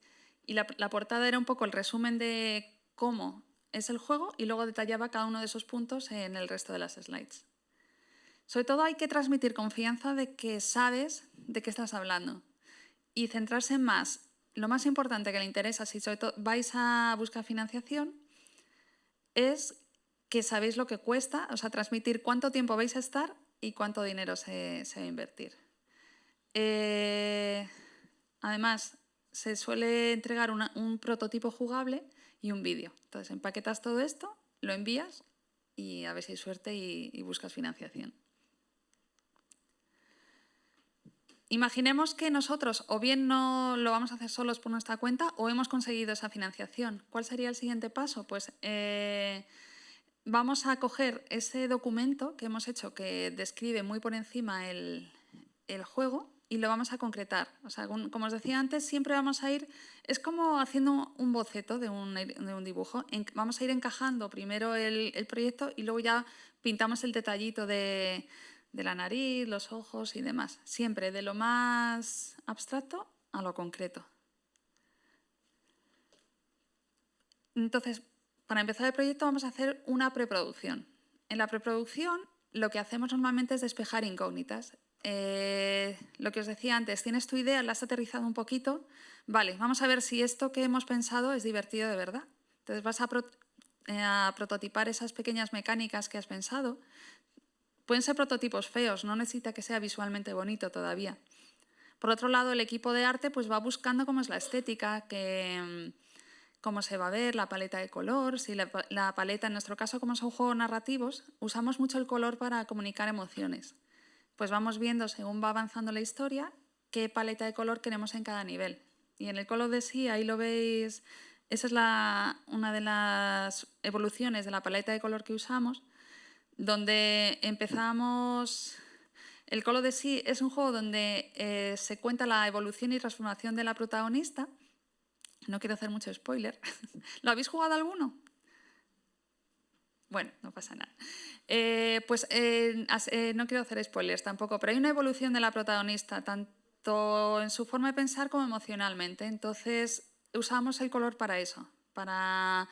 Y la portada era un poco el resumen de cómo es el juego y luego detallaba cada uno de esos puntos en el resto de las slides. Sobre todo hay que transmitir confianza de que sabes de qué estás hablando y centrarse más. Lo más importante que le interesa, si sobre todo vais a buscar financiación, es que sabéis lo que cuesta, o sea, transmitir cuánto tiempo vais a estar y cuánto dinero se va a invertir. Además, se suele entregar un prototipo jugable y un vídeo. Entonces, empaquetas todo esto, lo envías y a ver si hay suerte y buscas financiación. Imaginemos que nosotros o bien no lo vamos a hacer solos por nuestra cuenta o hemos conseguido esa financiación. ¿Cuál sería el siguiente paso? Pues vamos a coger ese documento que hemos hecho que describe muy por encima el juego y lo vamos a concretar. O sea, como os decía antes, siempre vamos a ir, es como haciendo un boceto de un dibujo. Vamos a ir encajando primero el proyecto y luego ya pintamos el detallito de la nariz, los ojos y demás. Siempre de lo más abstracto a lo concreto. Entonces, para empezar el proyecto vamos a hacer una preproducción. En la preproducción lo que hacemos normalmente es despejar incógnitas. lo que os decía antes, tienes tu idea, la has aterrizado un poquito, vale, vamos a ver si esto que hemos pensado es divertido de verdad. Entonces vas a prototipar esas pequeñas mecánicas que has pensado. Pueden ser prototipos feos, no necesita que sea visualmente bonito todavía. Por otro lado, el equipo de arte pues va buscando cómo es la estética, cómo se va a ver, la paleta de color. Si la paleta, en nuestro caso, como son juegos narrativos, usamos mucho el color para comunicar emociones. Pues vamos viendo, según va avanzando la historia, qué paleta de color queremos en cada nivel. Y en el Call of the Sea, ahí lo veis, esa es una de las evoluciones de la paleta de color que usamos, donde empezamos... El Call of the Sea es un juego donde se cuenta la evolución y transformación de la protagonista. No quiero hacer mucho spoiler. ¿Lo habéis jugado alguno? Bueno, no pasa nada. No quiero hacer spoilers tampoco, pero hay una evolución de la protagonista, tanto en su forma de pensar como emocionalmente. Entonces, usamos el color para eso, para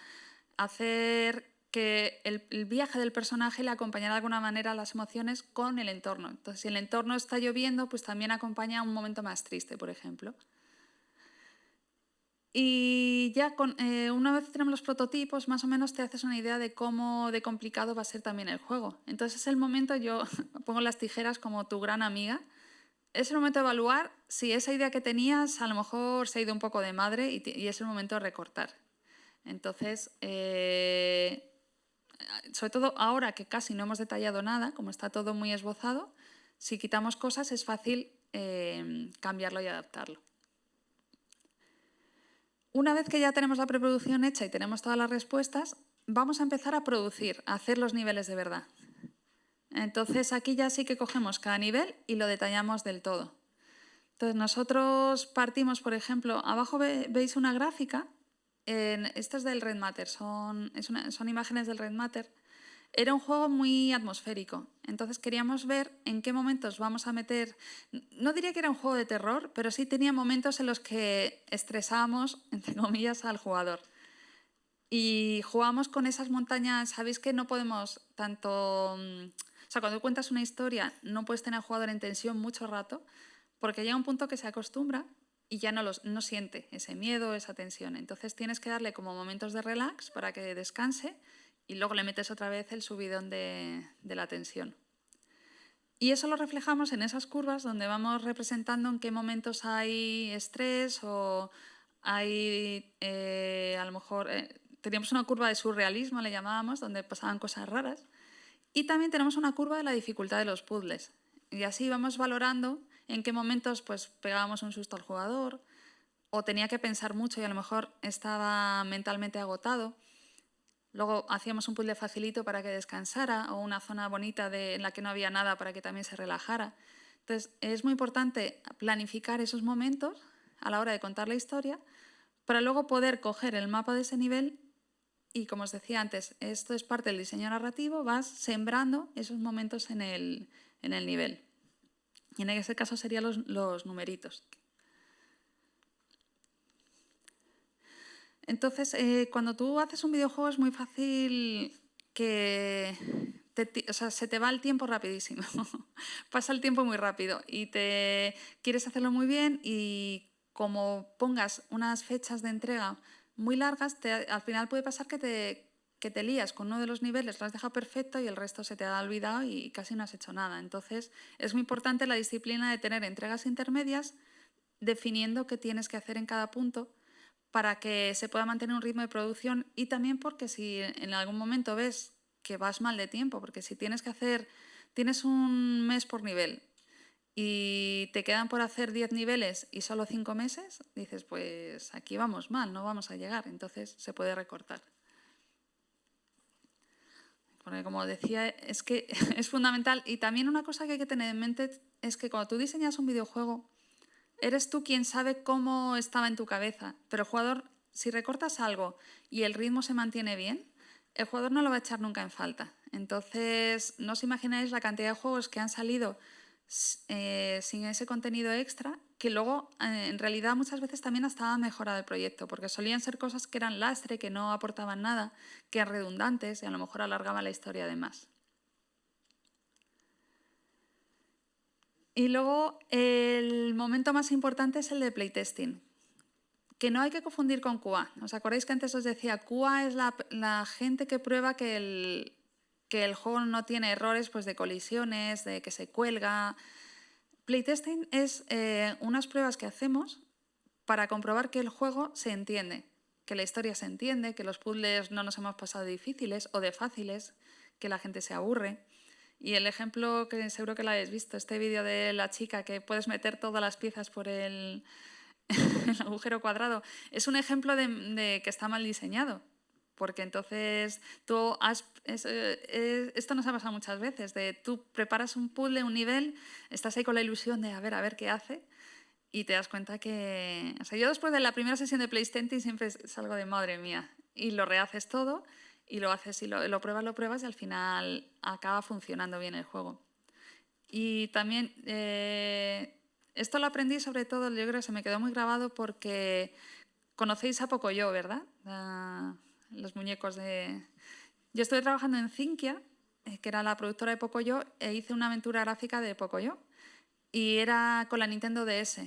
hacer que el viaje del personaje le acompañara de alguna manera a las emociones con el entorno. Entonces, si el entorno está lloviendo, pues también acompaña a un momento más triste, por ejemplo. Y ya una vez tenemos los prototipos, más o menos te haces una idea de cómo de complicado va a ser también el juego. Entonces es el momento, yo pongo las tijeras como tu gran amiga, es el momento de evaluar si esa idea que tenías a lo mejor se ha ido un poco de madre y es el momento de recortar. Entonces, sobre todo ahora que casi no hemos detallado nada, como está todo muy esbozado, si quitamos cosas es fácil cambiarlo y adaptarlo. Una vez que ya tenemos la preproducción hecha y tenemos todas las respuestas, vamos a empezar a producir, a hacer los niveles de verdad. Entonces aquí ya sí que cogemos cada nivel y lo detallamos del todo. Entonces nosotros partimos, por ejemplo, abajo veis una gráfica, esto es del Red Matter, son imágenes del Red Matter. Era un juego muy atmosférico, entonces queríamos ver en qué momentos vamos a meter... No diría que era un juego de terror, pero sí tenía momentos en los que estresábamos, entre comillas, al jugador. Y jugamos con esas montañas, sabéis que no podemos tanto... O sea, cuando cuentas una historia no puedes tener al jugador en tensión mucho rato, porque llega un punto que se acostumbra y ya no siente ese miedo, esa tensión. Entonces tienes que darle como momentos de relax para que descanse y luego le metes otra vez el subidón de la tensión. Y eso lo reflejamos en esas curvas donde vamos representando en qué momentos hay estrés o hay, a lo mejor, teníamos una curva de surrealismo, le llamábamos, donde pasaban cosas raras. Y también tenemos una curva de la dificultad de los puzzles. Y así vamos valorando en qué momentos pues, pegábamos un susto al jugador o tenía que pensar mucho y a lo mejor estaba mentalmente agotado. Luego hacíamos un puzzle facilito para que descansara o una zona bonita en la que no había nada para que también se relajara. Entonces, es muy importante planificar esos momentos a la hora de contar la historia para luego poder coger el mapa de ese nivel y, como os decía antes, esto es parte del diseño narrativo, vas sembrando esos momentos en el nivel. Y en ese caso serían los numeritos. Entonces, cuando tú haces un videojuego es muy fácil que se te va el tiempo rapidísimo. Pasa el tiempo muy rápido y quieres hacerlo muy bien y como pongas unas fechas de entrega muy largas, al final puede pasar que te lías con uno de los niveles, lo has dejado perfecto y el resto se te ha olvidado y casi no has hecho nada. Entonces, es muy importante la disciplina de tener entregas intermedias definiendo qué tienes que hacer en cada punto para que se pueda mantener un ritmo de producción y también porque si en algún momento ves que vas mal de tiempo, porque si tienes un mes por nivel y te quedan por hacer 10 niveles y solo 5 meses, dices, pues aquí vamos mal, no vamos a llegar, entonces se puede recortar. Porque como decía, es que es fundamental y también una cosa que hay que tener en mente es que cuando tú diseñas un videojuego, eres tú quien sabe cómo estaba en tu cabeza, pero el jugador, si recortas algo y el ritmo se mantiene bien, el jugador no lo va a echar nunca en falta. Entonces, no os imagináis la cantidad de juegos que han salido sin ese contenido extra, que luego en realidad muchas veces también hasta ha mejorado el proyecto, porque solían ser cosas que eran lastre, que no aportaban nada, que eran redundantes y a lo mejor alargaban la historia de más. Y luego el momento más importante es el de playtesting, que no hay que confundir con QA. ¿Os acordáis que antes os decía, QA es la gente que prueba que el juego no tiene errores pues, de colisiones, de que se cuelga? Playtesting es unas pruebas que hacemos para comprobar que el juego se entiende, que la historia se entiende, que los puzzles no nos hemos pasado de difíciles o de fáciles, que la gente se aburre. Y el ejemplo que seguro que lo habéis visto, este vídeo de la chica que puedes meter todas las piezas por el agujero cuadrado, es un ejemplo de que está mal diseñado. Porque entonces esto nos ha pasado muchas veces, de tú preparas un puzzle, un nivel, estás ahí con la ilusión de a ver qué hace, y te das cuenta que... O sea, yo después de la primera sesión de playtesting siempre salgo de madre mía, y lo rehaces todo, y lo haces y lo pruebas, y al final acaba funcionando bien el juego. Y también, esto lo aprendí sobre todo, yo creo que se me quedó muy grabado porque conocéis a Pocoyo, ¿verdad? Los muñecos de... Yo estuve trabajando en Zinkia, que era la productora de Pocoyo, e hice una aventura gráfica de Pocoyo, y era con la Nintendo DS.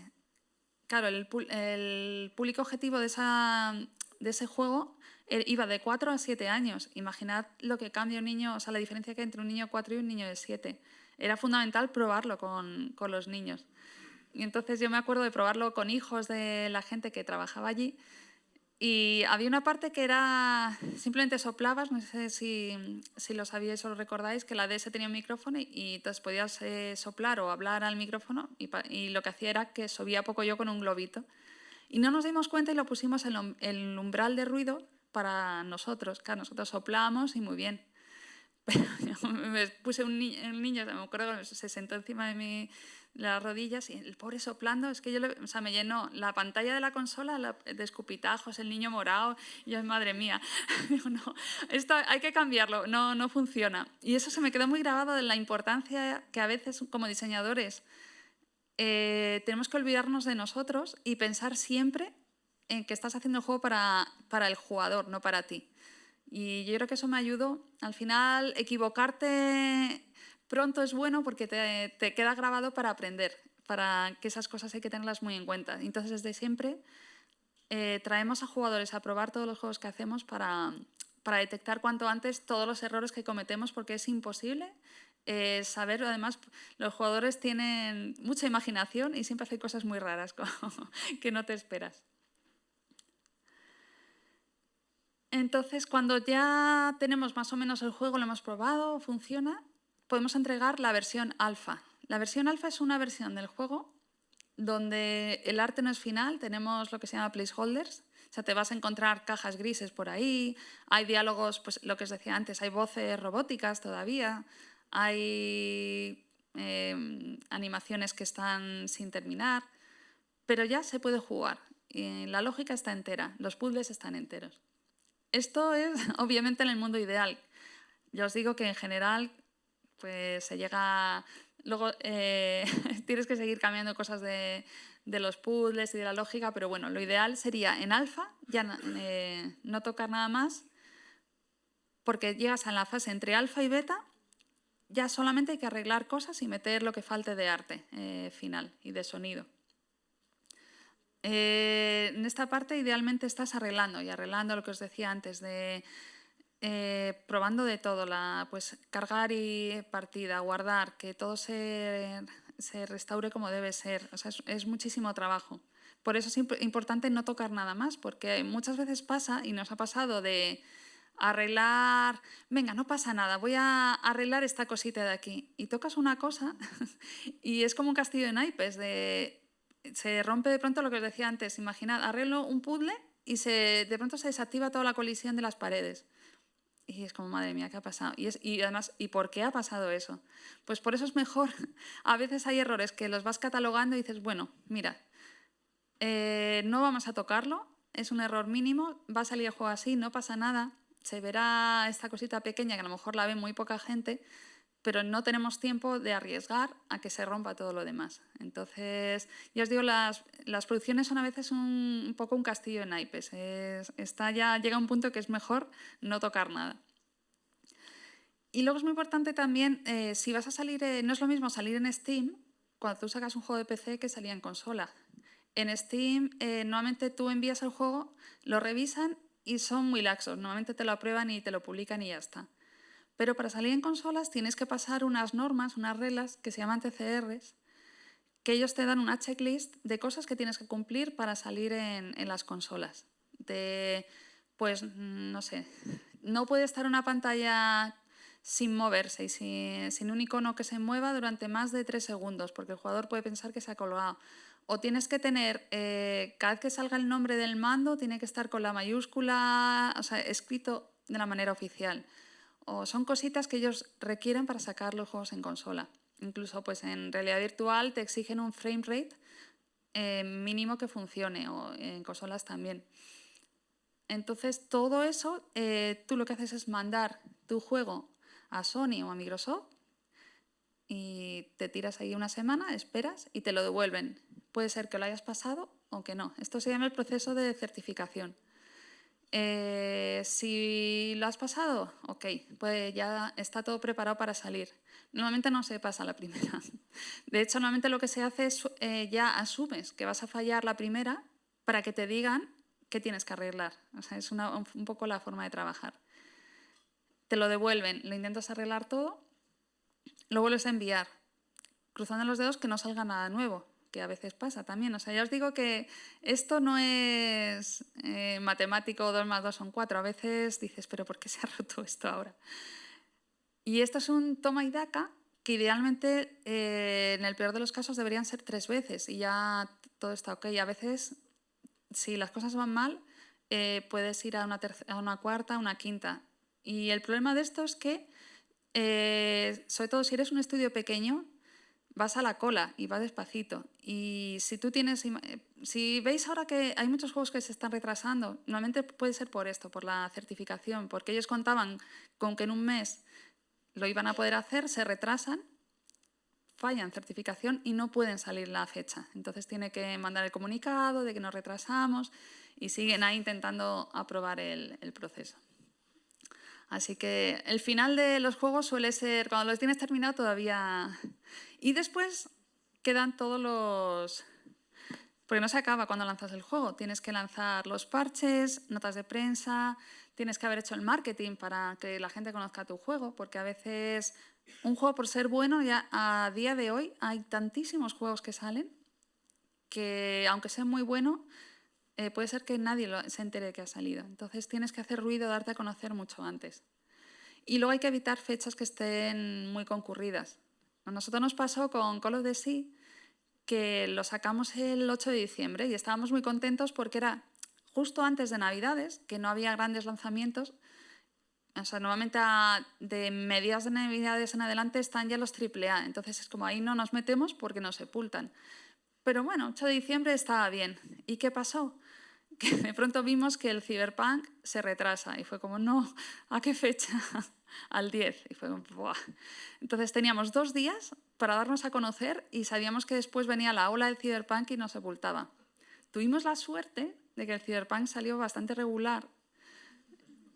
Claro, el público objetivo de ese juego iba de 4 a 7 años. Imaginad lo que cambia un niño, o sea, la diferencia que hay entre un niño de 4 y un niño de 7. Era fundamental probarlo con los niños. Y entonces yo me acuerdo de probarlo con hijos de la gente que trabajaba allí, y había una parte que era simplemente soplabas, no sé si lo sabíais o lo recordáis, que la DS tenía un micrófono y entonces podías soplar o hablar al micrófono, y lo que hacía era que subía Pocoyo con un globito. Y no nos dimos cuenta y lo pusimos en el umbral de ruido para nosotros. Claro, nosotros soplábamos y muy bien. Pero yo me puse un niño, me acuerdo, se sentó encima de las rodillas, y el pobre soplando, es que o sea, me llenó la pantalla de la consola de escupitajos, el niño morado, y yo, madre mía, digo, no, esto hay que cambiarlo, no funciona. Y eso se me quedó muy grabado, de la importancia que a veces como diseñadores tenemos que olvidarnos de nosotros y pensar siempre en que estás haciendo el juego para el jugador, no para ti. Y yo creo que eso me ayudó. Al final, equivocarte pronto es bueno porque te queda grabado para aprender, para que esas cosas hay que tenerlas muy en cuenta. Entonces, desde siempre traemos a jugadores a probar todos los juegos que hacemos para detectar cuanto antes todos los errores que cometemos, porque es imposible saber. Además, los jugadores tienen mucha imaginación y siempre hacen cosas muy raras que no te esperas. Entonces, cuando ya tenemos más o menos el juego, lo hemos probado, funciona, podemos entregar la versión alfa. La versión alfa es una versión del juego donde el arte no es final, tenemos lo que se llama placeholders, o sea, te vas a encontrar cajas grises por ahí, hay diálogos, pues lo que os decía antes, hay voces robóticas todavía, hay animaciones que están sin terminar, pero ya se puede jugar. La lógica está entera, los puzzles están enteros. Esto es obviamente en el mundo ideal. Ya os digo que en general pues se llega... Luego tienes que seguir cambiando cosas de los puzzles y de la lógica, pero bueno, lo ideal sería en alfa ya no tocar nada más, porque llegas a la fase entre alfa y beta, ya solamente hay que arreglar cosas y meter lo que falte de arte final y de sonido. En esta parte idealmente estás arreglando lo que os decía antes, de probando de todo, pues cargar y partida, guardar, que todo se restaure como debe ser. O sea, es muchísimo trabajo. Por eso es importante no tocar nada más, porque muchas veces pasa, y nos ha pasado, de arreglar, venga, no pasa nada, voy a arreglar esta cosita de aquí. Y tocas una cosa y es como un castillo de naipes, se rompe de pronto lo que os decía antes. Imaginad, arreglo un puzzle y de pronto se desactiva toda la colisión de las paredes. Y es como, madre mía, ¿qué ha pasado? Y además, ¿y por qué ha pasado eso? Pues por eso es mejor. A veces hay errores que los vas catalogando y dices, bueno, mira, no vamos a tocarlo, es un error mínimo, va a salir el juego así, no pasa nada, se verá esta cosita pequeña que a lo mejor la ve muy poca gente, pero no tenemos tiempo de arriesgar a que se rompa todo lo demás. Entonces, ya os digo, las producciones son a veces un poco un castillo de naipes. Llega un punto que es mejor no tocar nada. Y luego es muy importante también, si vas a salir, no es lo mismo salir en Steam cuando tú sacas un juego de PC que salía en consola. En Steam, normalmente tú envías el juego, lo revisan y son muy laxos. Normalmente te lo aprueban y te lo publican y ya está. Pero para salir en consolas tienes que pasar unas normas, unas reglas que se llaman TCRs, que ellos te dan una checklist de cosas que tienes que cumplir para salir en las consolas. Pues, no sé, no puede estar una pantalla sin moverse y sin un icono que se mueva durante más de 3 segundos, porque el jugador puede pensar que se ha colgado. O tienes que tener, cada vez que salga el nombre del mando, tiene que estar con la mayúscula, o sea, escrito de la manera oficial. O son cositas que ellos requieren para sacar los juegos en consola. Incluso pues en realidad virtual te exigen un frame rate mínimo que funcione, o en consolas también. Entonces, todo eso, tú lo que haces es mandar tu juego a Sony o a Microsoft y te tiras ahí una semana, esperas y te lo devuelven. Puede ser que lo hayas pasado o que no. Esto se llama el proceso de certificación. Si lo has pasado, ok, pues ya está todo preparado para salir. Normalmente no se pasa la primera. De hecho, normalmente lo que se hace es ya asumes que vas a fallar la primera para que te digan qué tienes que arreglar. O sea, es un poco la forma de trabajar. Te lo devuelven, lo intentas arreglar todo, lo vuelves a enviar, cruzando los dedos que no salga nada nuevo, que a veces pasa también. O sea, ya os digo que esto no es matemático, 2 más 2 son 4. A veces dices, pero ¿por qué se ha roto esto ahora? Y esto es un toma y daca que idealmente, en el peor de los casos, deberían ser 3 veces y ya todo está ok. A veces, si las cosas van mal, puedes ir a una cuarta, a una quinta. Y el problema de esto es que, sobre todo si eres un estudio pequeño, vas a la cola y vas despacito. Y si veis ahora que hay muchos juegos que se están retrasando, normalmente puede ser por esto, por la certificación, porque ellos contaban con que en un mes lo iban a poder hacer, se retrasan, fallan certificación y no pueden salir la fecha. Entonces tiene que mandar el comunicado de que nos retrasamos y siguen ahí intentando aprobar el proceso. Así que el final de los juegos suele ser, cuando los tienes terminado todavía... Y después quedan todos los... Porque no se acaba cuando lanzas el juego. Tienes que lanzar los parches, notas de prensa, tienes que haber hecho el marketing para que la gente conozca tu juego, porque a veces un juego, por ser bueno, ya a día de hoy hay tantísimos juegos que salen que, aunque sea muy bueno, puede ser que nadie se entere que ha salido. Entonces tienes que hacer ruido, darte a conocer mucho antes. Y luego hay que evitar fechas que estén muy concurridas. A nosotros nos pasó con Call of the Sea, que lo sacamos el 8 de diciembre y estábamos muy contentos porque era justo antes de Navidades, que no había grandes lanzamientos. O sea, normalmente de mediados de Navidades en adelante están ya los AAA. Entonces es como ahí no nos metemos porque nos sepultan. Pero bueno, 8 de diciembre estaba bien. ¿Y qué pasó? Que de pronto vimos que el Cyberpunk se retrasa y fue como, no, ¿a qué fecha? Al 10. Y fue como, ¡buah! Entonces teníamos 2 días para darnos a conocer y sabíamos que después venía la ola del Cyberpunk y nos sepultaba. Tuvimos la suerte de que el Cyberpunk salió bastante regular.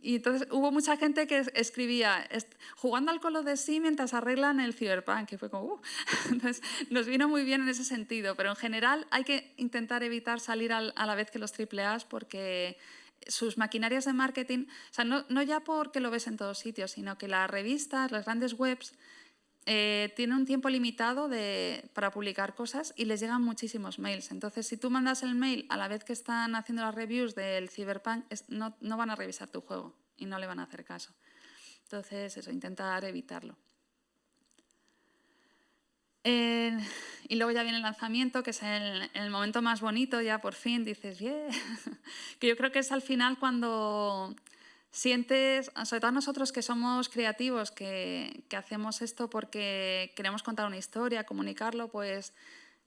Y entonces hubo mucha gente que escribía jugando al Call of the Sea mientras arreglan el Cyberpunk, y fue como Entonces nos vino muy bien en ese sentido, pero en general hay que intentar evitar salir a la vez que los AAA porque sus maquinarias de marketing, o sea, no ya porque lo ves en todos sitios, sino que las revistas, las grandes webs tienen un tiempo limitado para publicar cosas y les llegan muchísimos mails. Entonces, si tú mandas el mail a la vez que están haciendo las reviews del Cyberpunk, no van a revisar tu juego y no le van a hacer caso. Entonces, eso, intentar evitarlo. Y luego ya viene el lanzamiento, que es el momento más bonito, ya por fin dices, ¡yeah! Que yo creo que es al final cuando sientes, sobre todo nosotros que somos creativos, que hacemos esto porque queremos contar una historia, comunicarlo, pues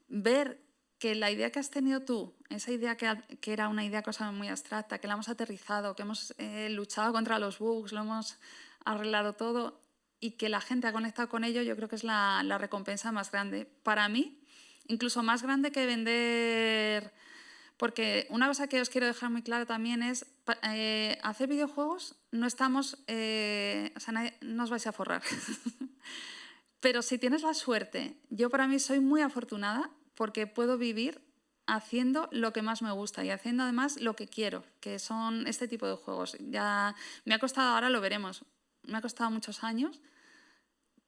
ver que la idea que has tenido tú, esa idea que era una idea cosa muy abstracta, que la hemos aterrizado, que hemos luchado contra los bugs, lo hemos arreglado todo y que la gente ha conectado con ello, yo creo que es la recompensa más grande. Para mí, incluso más grande que vender... Porque una cosa que os quiero dejar muy claro también es, hacer videojuegos no estamos, o sea, no os vais a forrar. Pero si tienes la suerte, yo para mí soy muy afortunada porque puedo vivir haciendo lo que más me gusta y haciendo además lo que quiero, que son este tipo de juegos. Ya me ha costado, ahora lo veremos, me ha costado muchos años,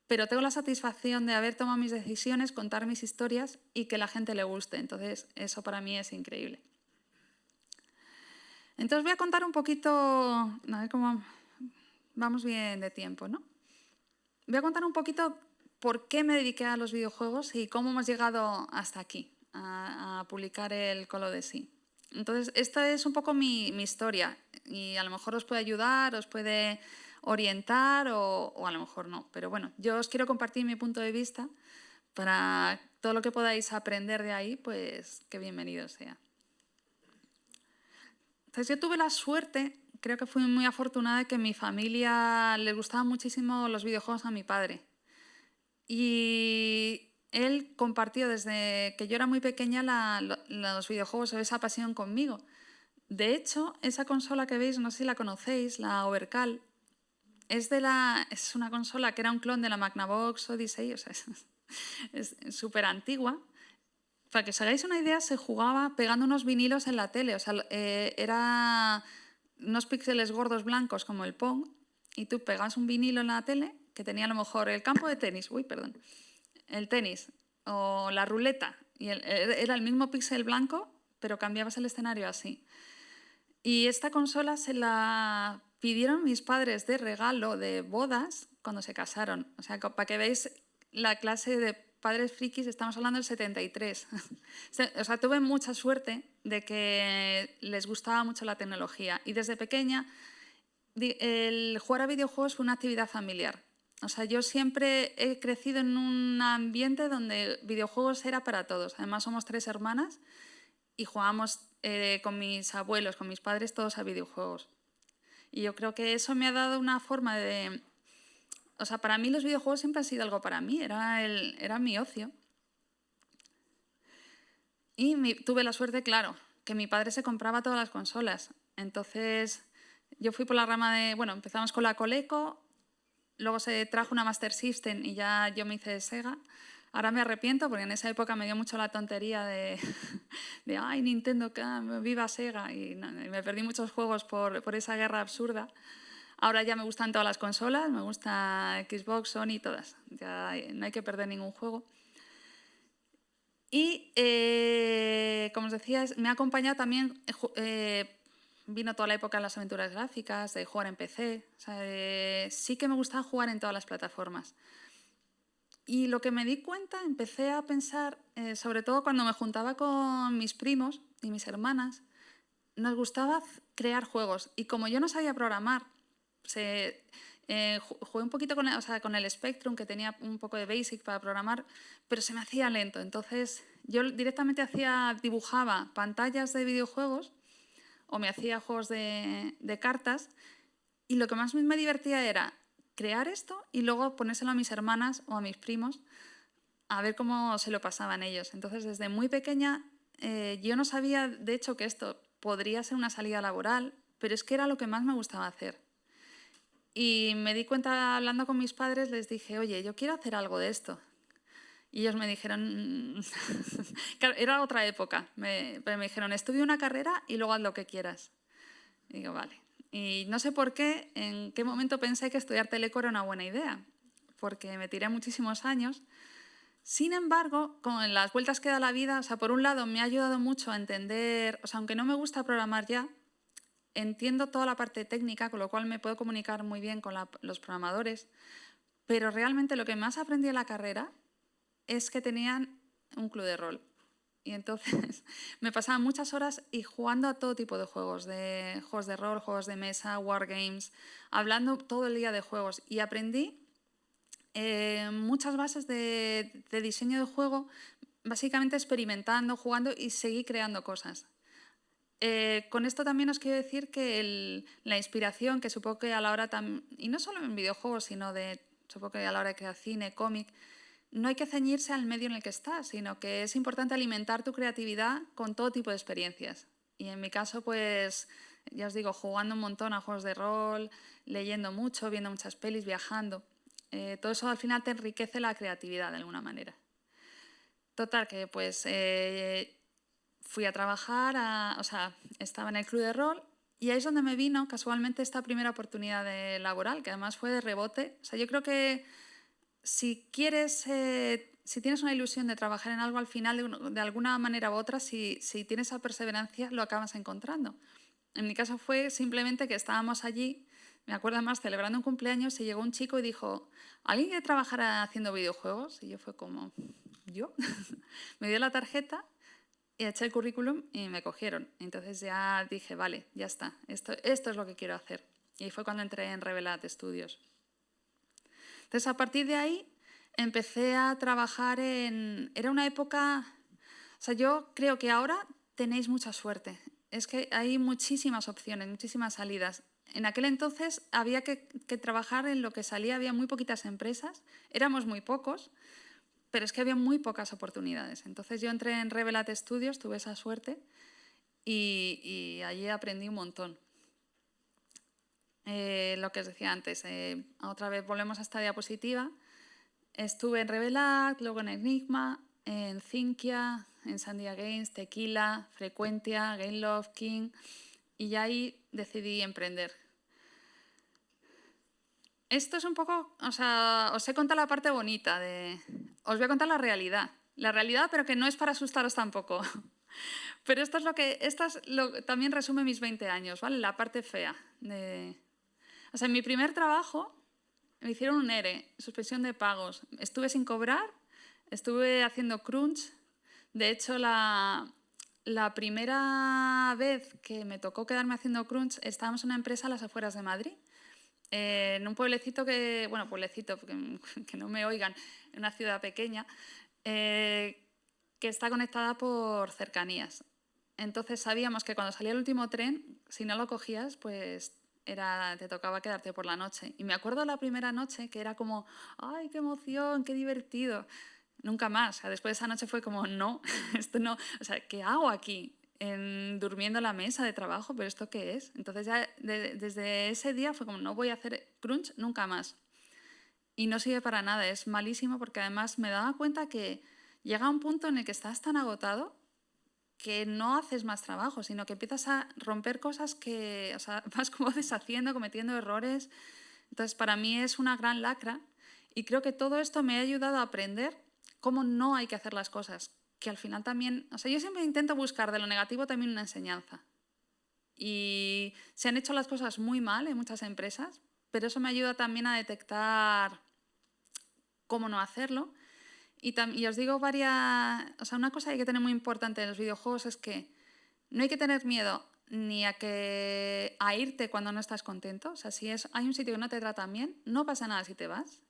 pero tengo la satisfacción de haber tomado mis decisiones, contar mis historias y que la gente le guste. Entonces, eso para mí es increíble. Entonces voy a contar un poquito, a ver cómo vamos bien de tiempo, ¿no? Voy a contar un poquito por qué me dediqué a los videojuegos y cómo hemos llegado hasta aquí, a publicar el Call of Duty. Entonces, esta es un poco mi historia y a lo mejor os puede ayudar, os puede orientar o a lo mejor no. Pero bueno, yo os quiero compartir mi punto de vista para todo lo que podáis aprender de ahí, pues que bienvenido sea. Entonces, yo tuve la suerte, creo que fui muy afortunada, de que en mi familia les gustaban muchísimo los videojuegos a mi padre. Y él compartió desde que yo era muy pequeña los videojuegos o esa pasión conmigo. De hecho, esa consola que veis, no sé si la conocéis, la Overcall, es una consola que era un clon de la Magnavox Odyssey, o sea, es súper antigua. Para que os hagáis una idea, se jugaba pegando unos vinilos en la tele, o sea, era unos píxeles gordos blancos como el Pong, y tú pegabas un vinilo en la tele que tenía a lo mejor el campo de tenis, el tenis o la ruleta, y era el mismo píxel blanco, pero cambiabas el escenario así. Y esta consola se la pidieron mis padres de regalo de bodas cuando se casaron. O sea, para que veáis la clase de padres frikis, estamos hablando del 73. O sea, tuve mucha suerte de que les gustaba mucho la tecnología. Y desde pequeña, el jugar a videojuegos fue una actividad familiar. O sea, yo siempre he crecido en un ambiente donde videojuegos era para todos. Además, somos 3 hermanas y jugábamos con mis abuelos, con mis padres, todos a videojuegos. Y yo creo que eso me ha dado una forma de... O sea, para mí los videojuegos siempre han sido algo para mí, era mi ocio. Y tuve la suerte, claro, que mi padre se compraba todas las consolas. Entonces, yo fui por la rama de... Bueno, empezamos con la Coleco, luego se trajo una Master System y ya yo me hice de Sega. Ahora me arrepiento porque en esa época me dio mucho la tontería de ¡ay, Nintendo, viva Sega! Y me perdí muchos juegos por esa guerra absurda. Ahora ya me gustan todas las consolas, me gusta Xbox, Sony, todas. Ya no hay que perder ningún juego. Y, como os decía, me ha acompañado también... vino toda la época de las aventuras gráficas, de jugar en PC. O sea, sí que me gustaba jugar en todas las plataformas. Y lo que me di cuenta, empecé a pensar, sobre todo cuando me juntaba con mis primos y mis hermanas, nos gustaba crear juegos. Y como yo no sabía programar, jugué un poquito con el Spectrum, que tenía un poco de Basic para programar, pero se me hacía lento. Entonces yo directamente dibujaba pantallas de videojuegos o me hacía juegos de cartas, y lo que más me divertía era crear esto y luego ponérselo a mis hermanas o a mis primos a ver cómo se lo pasaban ellos. Entonces, desde muy pequeña, yo no sabía, de hecho, que esto podría ser una salida laboral, pero es que era lo que más me gustaba hacer. Y me di cuenta, hablando con mis padres, les dije, oye, yo quiero hacer algo de esto. Y ellos me dijeron, claro, era otra época, pero me dijeron, estudia una carrera y luego haz lo que quieras. Y digo, vale. Y no sé por qué, en qué momento pensé que estudiar teleco era una buena idea, porque me tiré muchísimos años. Sin embargo, con las vueltas que da la vida, o sea, por un lado me ha ayudado mucho a entender, o sea, aunque no me gusta programar ya, entiendo toda la parte técnica, con lo cual me puedo comunicar muy bien con los programadores, pero realmente lo que más aprendí en la carrera es que tenían un club de rol. Y entonces me pasaba muchas horas jugando a todo tipo de juegos de rol, juegos de mesa, wargames, hablando todo el día de juegos. Y aprendí muchas bases de diseño de juego, básicamente experimentando, jugando, y seguí creando cosas. Con esto también os quiero decir que la inspiración, que supongo que a la hora, y no solo en videojuegos, sino supongo que a la hora de crear cine, cómic, no hay que ceñirse al medio en el que estás, sino que es importante alimentar tu creatividad con todo tipo de experiencias. Y en mi caso, pues, ya os digo, jugando un montón a juegos de rol, leyendo mucho, viendo muchas pelis, viajando. Todo eso al final te enriquece la creatividad de alguna manera. Total, que pues fui a trabajar, o sea, estaba en el club de rol y ahí es donde me vino casualmente esta primera oportunidad laboral, que además fue de rebote. O sea, yo creo que si quieres, si tienes una ilusión de trabajar en algo al final, de alguna manera u otra, si tienes esa perseverancia, lo acabas encontrando. En mi caso fue simplemente que estábamos allí, me acuerdo más, celebrando un cumpleaños, y llegó un chico y dijo, ¿alguien quiere trabajar haciendo videojuegos? Y yo fue como, ¿yo? Me dio la tarjeta y eché el currículum y me cogieron. Entonces ya dije, vale, ya está, esto es lo que quiero hacer. Y fue cuando entré en Revelat Studios. Entonces, a partir de ahí, empecé a trabajar Era una época... O sea, yo creo que ahora tenéis mucha suerte. Es que hay muchísimas opciones, muchísimas salidas. En aquel entonces había que trabajar en lo que salía, había muy poquitas empresas, éramos muy pocos, pero es que había muy pocas oportunidades. Entonces yo entré en Revelat Studios, tuve esa suerte y allí aprendí un montón. Lo que os decía antes, otra vez volvemos a esta diapositiva. Estuve en Revelat, luego en Enigma, en Zinkia, en Sandia Games, Tequila, Frecuentia, Gameloft, King, y ya ahí decidí emprender. Esto es un poco, o sea, os he contado la parte bonita, os voy a contar la realidad, pero que no es para asustaros tampoco. Pero esto es también resume mis 20 años, ¿vale? La parte fea. O sea, en mi primer trabajo me hicieron un ERE, suspensión de pagos. Estuve sin cobrar, estuve haciendo crunch. De hecho, la primera vez que me tocó quedarme haciendo crunch, estábamos en una empresa a las afueras de Madrid, en un pueblecito pueblecito, que no me oigan, en una ciudad pequeña, que está conectada por cercanías. Entonces sabíamos que cuando salía el último tren, si no lo cogías, pues te tocaba quedarte por la noche. Y me acuerdo la primera noche que era como, ¡ay, qué emoción, qué divertido! Nunca más. O sea, después de esa noche fue como, no, esto no. O sea, ¿qué hago aquí? Durmiendo en la mesa de trabajo, ¿pero esto qué es? Entonces ya desde ese día fue como, no voy a hacer crunch nunca más. Y no sirve para nada, es malísimo porque además me daba cuenta que llega un punto en el que estás tan agotado que no haces más trabajo, sino que empiezas a romper cosas que, o sea, vas como deshaciendo, cometiendo errores. Entonces, para mí es una gran lacra y creo que todo esto me ha ayudado a aprender cómo no hay que hacer las cosas, que al final también, o sea, yo siempre intento buscar de lo negativo también una enseñanza. Y se han hecho las cosas muy mal en muchas empresas, pero eso me ayuda también a detectar cómo no hacerlo. Y os digo o sea, una cosa que hay que tener muy importante en los videojuegos es que no hay que tener miedo ni a irte cuando no estás contento. O sea, si hay un sitio que no te tratan bien, no pasa nada si te vas,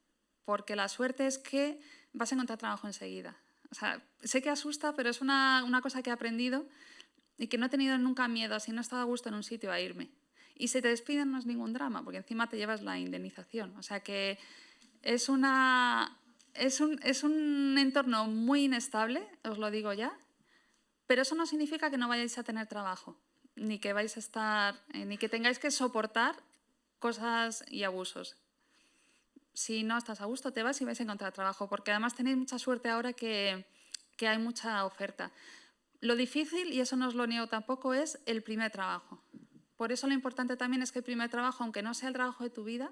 porque la suerte es que vas a encontrar trabajo enseguida. O sea, sé que asusta, pero es una cosa que he aprendido y que no he tenido nunca miedo, si no he estado a gusto en un sitio, a irme. Y si te despiden no es ningún drama, porque encima te llevas la indemnización. O sea que es un entorno muy inestable, os lo digo ya, pero eso no significa que no vayáis a tener trabajo, ni que vais a estar, ni que tengáis que soportar cosas y abusos. Si no estás a gusto, te vas y vais a encontrar trabajo, porque además tenéis mucha suerte ahora que hay mucha oferta. Lo difícil, y eso no os lo niego tampoco, es el primer trabajo. Por eso lo importante también es que el primer trabajo, aunque no sea el trabajo de tu vida,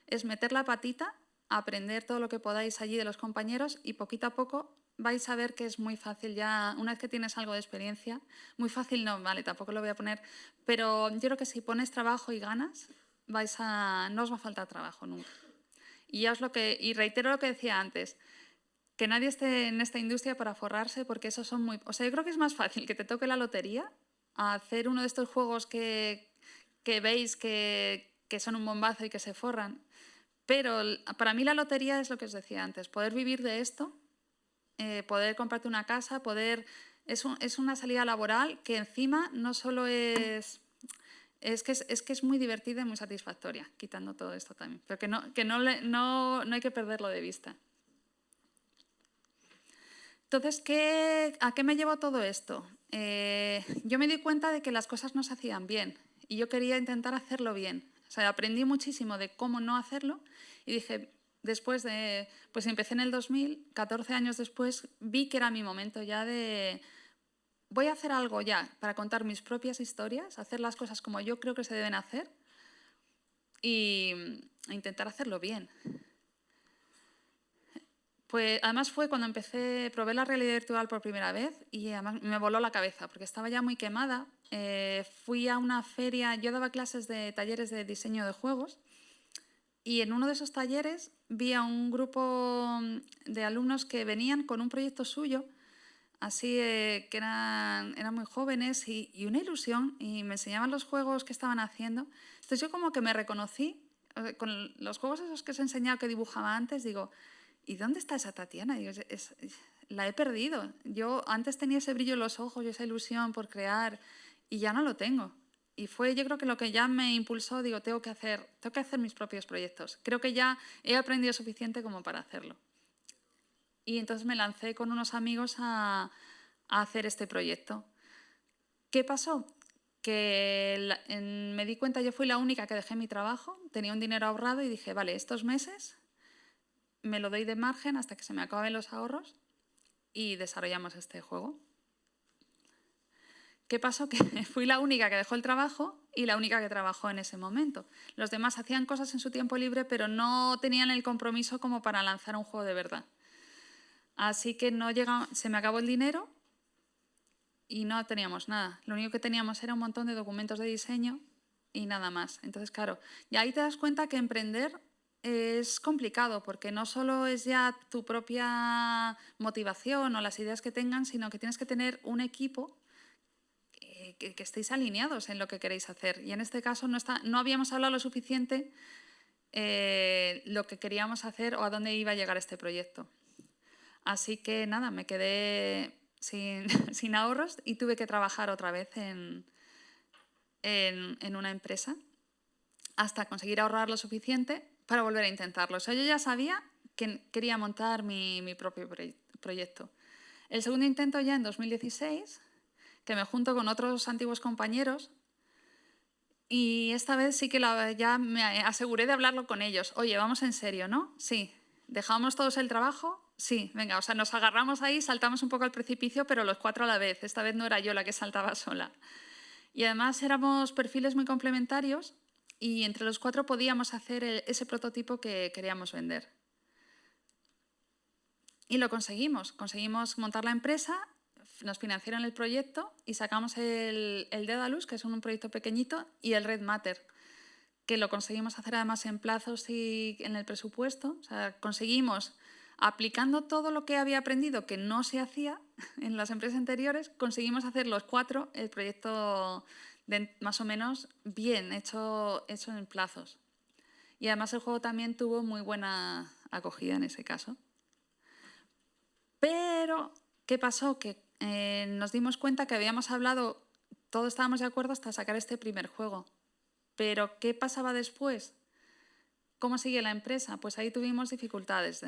es meter la patita, aprender todo lo que podáis allí de los compañeros y poquito a poco vais a ver que es muy fácil ya, una vez que tienes algo de experiencia, muy fácil no, vale, tampoco lo voy a poner, pero yo creo que si pones trabajo y ganas, no os va a faltar trabajo nunca. Y reitero lo que decía antes, que nadie esté en esta industria para forrarse, porque esos son muy... O sea, yo creo que es más fácil que te toque la lotería a hacer uno de estos juegos que veis que son un bombazo y que se forran. Pero para mí la lotería es lo que os decía antes, poder vivir de esto, poder comprarte una casa, es una salida laboral que encima no solo es que es muy divertida y muy satisfactoria, quitando todo esto también, pero que no hay que perderlo de vista. Entonces, ¿a qué me llevó todo esto? Yo me di cuenta de que las cosas no se hacían bien y yo quería intentar hacerlo bien. O sea, aprendí muchísimo de cómo no hacerlo y dije, después de, pues empecé en el 2000, 14 años después, vi que era mi momento ya de, voy a hacer algo ya para contar mis propias historias, hacer las cosas como yo creo que se deben hacer y intentar hacerlo bien. Pues además fue cuando probé la realidad virtual por primera vez y además me voló la cabeza porque estaba ya muy quemada. Fui a una feria, yo daba clases de talleres de diseño de juegos y en uno de esos talleres vi a un grupo de alumnos que venían con un proyecto suyo, así que eran muy jóvenes y una ilusión y me enseñaban los juegos que estaban haciendo. Entonces yo como que me reconocí con los juegos esos que os he enseñado que dibujaba antes, digo, ¿y dónde está esa Tatiana? Digo, la he perdido. Yo antes tenía ese brillo en los ojos y esa ilusión por crear y ya no lo tengo. Y fue, yo creo que lo que ya me impulsó, digo, tengo que hacer mis propios proyectos. Creo que ya he aprendido suficiente como para hacerlo. Y entonces me lancé con unos amigos a hacer este proyecto. ¿Qué pasó? Que me di cuenta, yo fui la única que dejé mi trabajo, tenía un dinero ahorrado y dije, vale, estos meses me lo doy de margen hasta que se me acaben los ahorros y desarrollamos este juego. ¿Qué pasó? Que fui la única que dejó el trabajo y la única que trabajó en ese momento. Los demás hacían cosas en su tiempo libre, pero no tenían el compromiso como para lanzar un juego de verdad. Así que se me acabó el dinero y no teníamos nada. Lo único que teníamos era un montón de documentos de diseño y nada más. Entonces, claro, y ahí te das cuenta que emprender es complicado porque no solo es ya tu propia motivación o las ideas que tengan, sino que tienes que tener un equipo que estéis alineados en lo que queréis hacer. Y en este caso no habíamos hablado lo suficiente lo que queríamos hacer o a dónde iba a llegar este proyecto. Así que nada, me quedé sin ahorros y tuve que trabajar otra vez en una empresa hasta conseguir ahorrar lo suficiente para volver a intentarlo. O sea, yo ya sabía que quería montar mi propio proyecto. El segundo intento ya en 2016, que me junto con otros antiguos compañeros y esta vez sí que ya me aseguré de hablarlo con ellos. Oye, vamos en serio, ¿no? Sí. ¿Dejamos todos el trabajo? Sí. Venga, o sea, nos agarramos ahí, saltamos un poco al precipicio, pero los 4 a la vez. Esta vez no era yo la que saltaba sola. Y además éramos perfiles muy complementarios y entre los 4 podíamos hacer ese prototipo que queríamos vender. Y lo conseguimos. Conseguimos montar la empresa, nos financiaron el proyecto y sacamos el Daedalus, que es un proyecto pequeñito, y el Red Matter, que lo conseguimos hacer además en plazos y en el presupuesto. O sea, conseguimos, aplicando todo lo que había aprendido que no se hacía en las empresas anteriores, conseguimos hacer los 4 el proyecto más o menos bien, hecho en plazos. Y además el juego también tuvo muy buena acogida en ese caso. Pero, ¿qué pasó? Que nos dimos cuenta que habíamos hablado, todos estábamos de acuerdo hasta sacar este primer juego. Pero, ¿qué pasaba después? ¿Cómo sigue la empresa? Pues ahí tuvimos dificultades,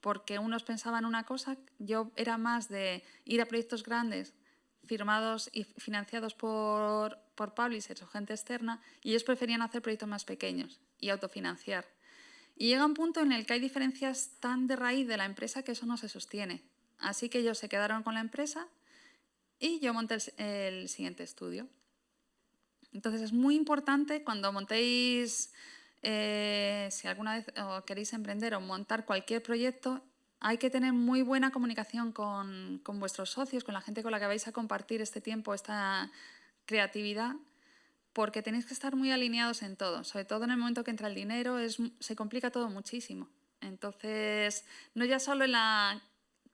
porque unos pensaban una cosa, yo era más de ir a proyectos grandes, firmados y financiados por publishers o gente externa, y ellos preferían hacer proyectos más pequeños y autofinanciar. Y llega un punto en el que hay diferencias tan de raíz de la empresa que eso no se sostiene. Así que ellos se quedaron con la empresa y yo monté el siguiente estudio. Entonces es muy importante cuando montéis, si alguna vez queréis emprender o montar cualquier proyecto, hay que tener muy buena comunicación con vuestros socios, con la gente con la que vais a compartir este tiempo, esta creatividad, porque tenéis que estar muy alineados en todo, sobre todo en el momento que entra el dinero, se complica todo muchísimo. Entonces, no ya solo en la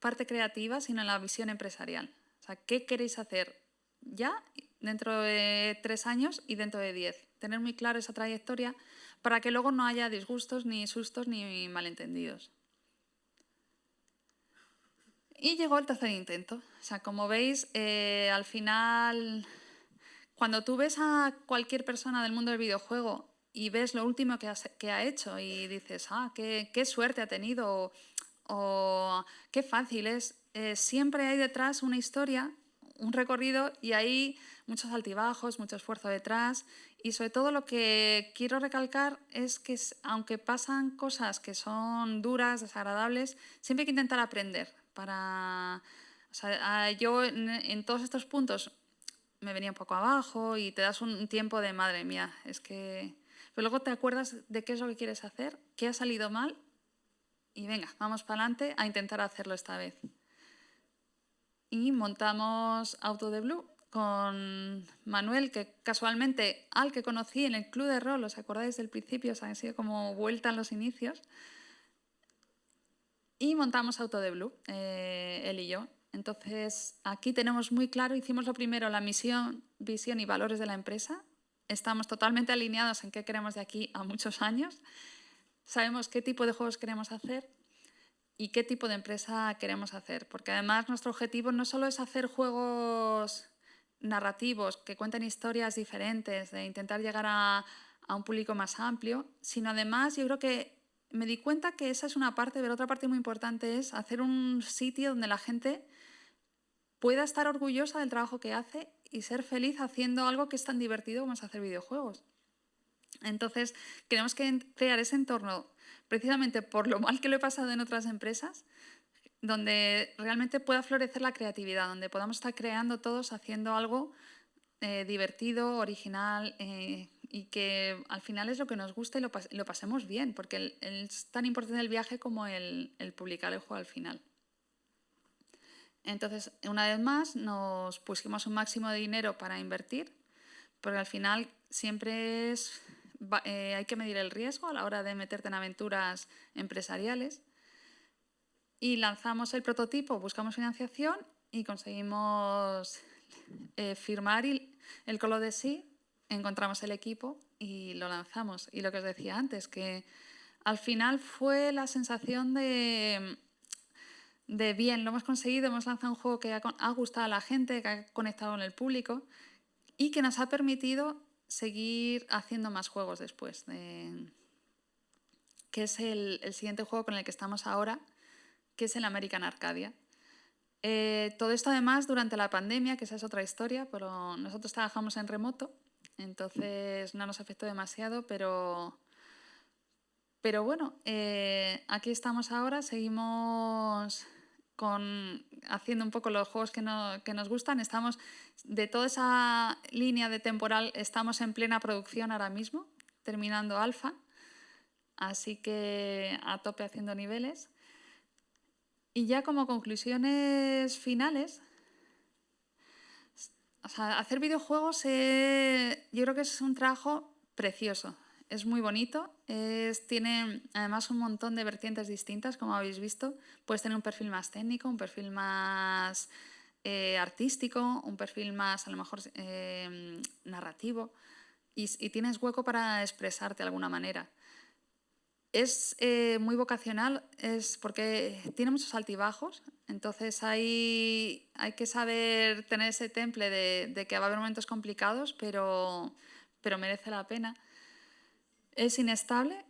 parte creativa, sino en la visión empresarial. O sea, ¿qué queréis hacer ya, dentro de 3 años y dentro de 10? Tener muy claro esa trayectoria para que luego no haya disgustos, ni sustos, ni malentendidos. Y llegó el tercer intento. O sea, como veis, al final, cuando tú ves a cualquier persona del mundo del videojuego y ves lo último que ha hecho y dices, qué suerte ha tenido o qué fácil es, siempre hay detrás una historia, un recorrido y ahí muchos altibajos, mucho esfuerzo detrás y sobre todo lo que quiero recalcar es que aunque pasan cosas que son duras, desagradables, siempre hay que intentar aprender. Yo en todos estos puntos me venía un poco abajo y te das un tiempo de madre mía, es que... Pero luego te acuerdas de qué es lo que quieres hacer, qué ha salido mal y venga, vamos para adelante a intentar hacerlo esta vez. Y montamos Auto de Blue con Manuel, que casualmente al que conocí en el club de rol, ¿os acordáis del principio? O sea, ha sido como vuelta en los inicios. Y montamos Auto de Blue, él y yo. Entonces, aquí tenemos muy claro, hicimos lo primero, la misión, visión y valores de la empresa. Estamos totalmente alineados en qué queremos de aquí a muchos años. Sabemos qué tipo de juegos queremos hacer y qué tipo de empresa queremos hacer. Porque además nuestro objetivo no solo es hacer juegos narrativos que cuenten historias diferentes, de intentar llegar a un público más amplio, sino además yo creo que me di cuenta que esa es una parte, pero otra parte muy importante es hacer un sitio donde la gente pueda estar orgullosa del trabajo que hace y ser feliz haciendo algo que es tan divertido como es hacer videojuegos. Entonces, queremos crear ese entorno, precisamente por lo mal que lo he pasado en otras empresas, donde realmente pueda florecer la creatividad, donde podamos estar creando todos, haciendo algo divertido, original y que al final es lo que nos gusta y lo pasemos bien, porque es tan importante el viaje como el publicar el juego al final. Entonces, una vez más, nos pusimos un máximo de dinero para invertir, porque al final siempre hay que medir el riesgo a la hora de meterte en aventuras empresariales. Y lanzamos el prototipo, buscamos financiación y conseguimos firmar el colo de sí, encontramos el equipo y lo lanzamos. Y lo que os decía antes, que al final fue la sensación de bien, lo hemos conseguido, hemos lanzado un juego que ha gustado a la gente, que ha conectado con el público y que nos ha permitido seguir haciendo más juegos después, que es el siguiente juego con el que estamos ahora, que es el American Arcadia. Todo esto además durante la pandemia, que esa es otra historia, pero nosotros trabajamos en remoto, entonces no nos afectó demasiado, pero bueno, aquí estamos ahora, seguimos haciendo un poco los juegos que nos gustan. Estamos, de toda esa línea de temporal, estamos en plena producción ahora mismo, terminando alfa, así que a tope haciendo niveles. Y ya como conclusiones finales, o sea, hacer videojuegos yo creo que es un trabajo precioso. Es muy bonito, tiene además un montón de vertientes distintas, como habéis visto. Puedes tener un perfil más técnico, un perfil más artístico, un perfil más a lo mejor narrativo y tienes hueco para expresarte de alguna manera. Es muy vocacional, es porque tiene muchos altibajos, entonces hay que saber tener ese temple de que va a haber momentos complicados, pero merece la pena. Es inestable,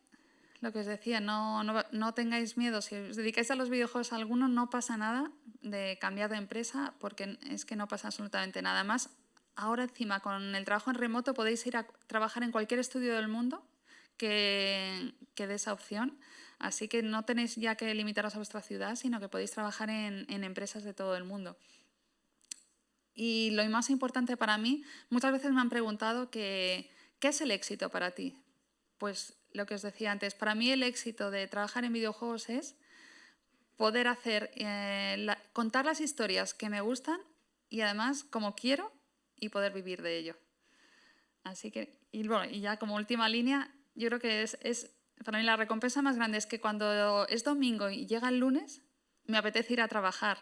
lo que os decía, no tengáis miedo. Si os dedicáis a los videojuegos alguno, no pasa nada de cambiar de empresa, porque es que no pasa absolutamente nada más. Ahora encima, con el trabajo en remoto, podéis ir a trabajar en cualquier estudio del mundo que dé esa opción. Así que no tenéis ya que limitaros a vuestra ciudad, sino que podéis trabajar en empresas de todo el mundo. Y lo más importante para mí, muchas veces me han preguntado ¿qué es el éxito para ti? Pues lo que os decía antes, para mí el éxito de trabajar en videojuegos es poder contar las historias que me gustan y además como quiero y poder vivir de ello. Así que, y ya como última línea, yo creo que para mí la recompensa más grande es que cuando es domingo y llega el lunes, me apetece ir a trabajar,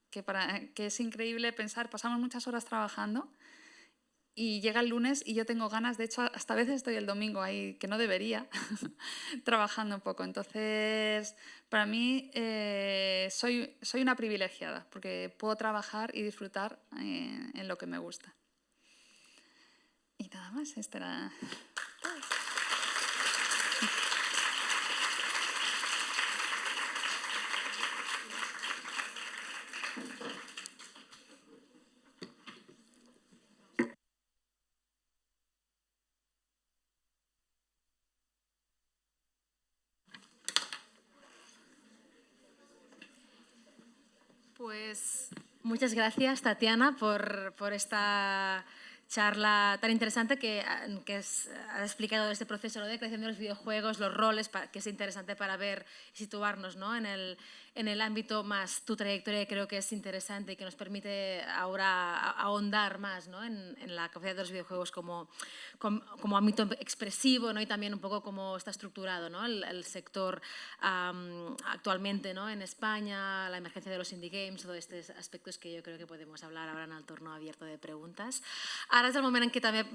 que es increíble pensar, pasamos muchas horas trabajando y llega el lunes y yo tengo ganas, de hecho hasta a veces estoy el domingo ahí, que no debería, trabajando un poco. Entonces, para mí soy una privilegiada porque puedo trabajar y disfrutar en lo que me gusta. Y nada más, esta era... Pues muchas gracias, Tatiana, por esta charla tan interesante que ha explicado este proceso, ¿no?, de creación de los videojuegos, los roles, que es interesante para ver y situarnos, ¿no?, en el ámbito más tu trayectoria, que creo que es interesante y que nos permite ahora ahondar más, ¿no?, en la capacidad de los videojuegos como ámbito expresivo, ¿no?, y también un poco cómo está estructurado, ¿no?, el sector actualmente, ¿no?, en España, la emergencia de los indie games, todos estos aspectos que yo creo que podemos hablar ahora en el torno abierto de preguntes. Ara és el moment en què també,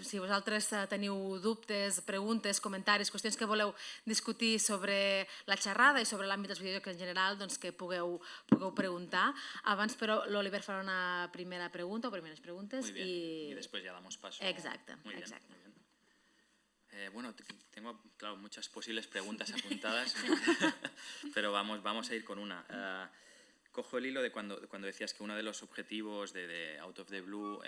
si vosaltres teniu dubtes, preguntes, comentaris, qüestions que voleu discutir sobre la xerrada i sobre l'àmbit dels videojocs en general, doncs que pugueu preguntar. Abans, però, l'Oliver farà una primera pregunta o primeres preguntes. Muy bien, y después ya damos paso. Exacte, Muy bien, exacte. muy bien. Bueno, tengo, claro, muchas posibles preguntas apuntadas, pero vamos a ir con una. Cojo el hilo de cuando decías que uno de los objetivos de Out of the Blue,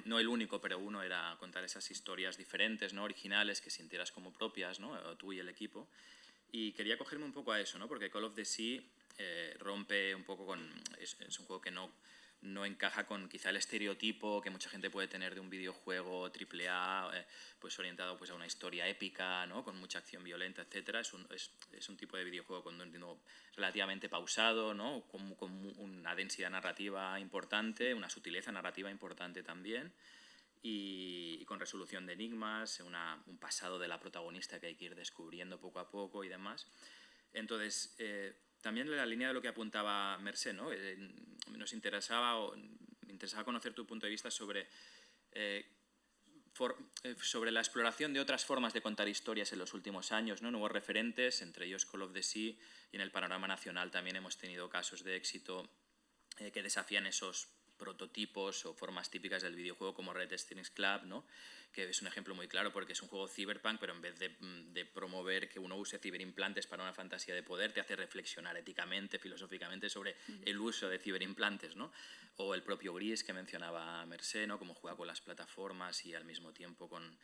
no el único, pero uno, era contar esas historias diferentes, ¿no?, originales, que sintieras como propias, ¿no?, tú y el equipo. Y quería cogerme un poco a eso, ¿no?, porque Call of the Sea rompe un poco con... Es un juego que no encaja con quizá el estereotipo que mucha gente puede tener de un videojuego AAA, pues orientado pues a una historia épica, ¿no?, con mucha acción violenta, etc. Es un tipo de videojuego con un ritmo relativamente pausado, ¿no?, con una densidad narrativa importante, una sutileza narrativa importante también, y con resolución de enigmas, un pasado de la protagonista que hay que ir descubriendo poco a poco y demás. Entonces, también en la línea de lo que apuntaba Mercè, ¿no?, nos interesaba conocer tu punto de vista sobre la exploración de otras formas de contar historias en los últimos años, ¿no?, nuevos referentes, entre ellos Call of the Sea, y en el panorama nacional también hemos tenido casos de éxito que desafían esos prototipos o formas típicas del videojuego, como Red Strings Club, ¿no?, que es un ejemplo muy claro porque es un juego cyberpunk, pero en vez de promover que uno use ciberimplantes para una fantasía de poder, te hace reflexionar éticamente, filosóficamente sobre el uso de ciberimplantes, ¿no? O el propio Gris, que mencionaba Mercè, ¿no?, cómo juega con las plataformas y al mismo tiempo con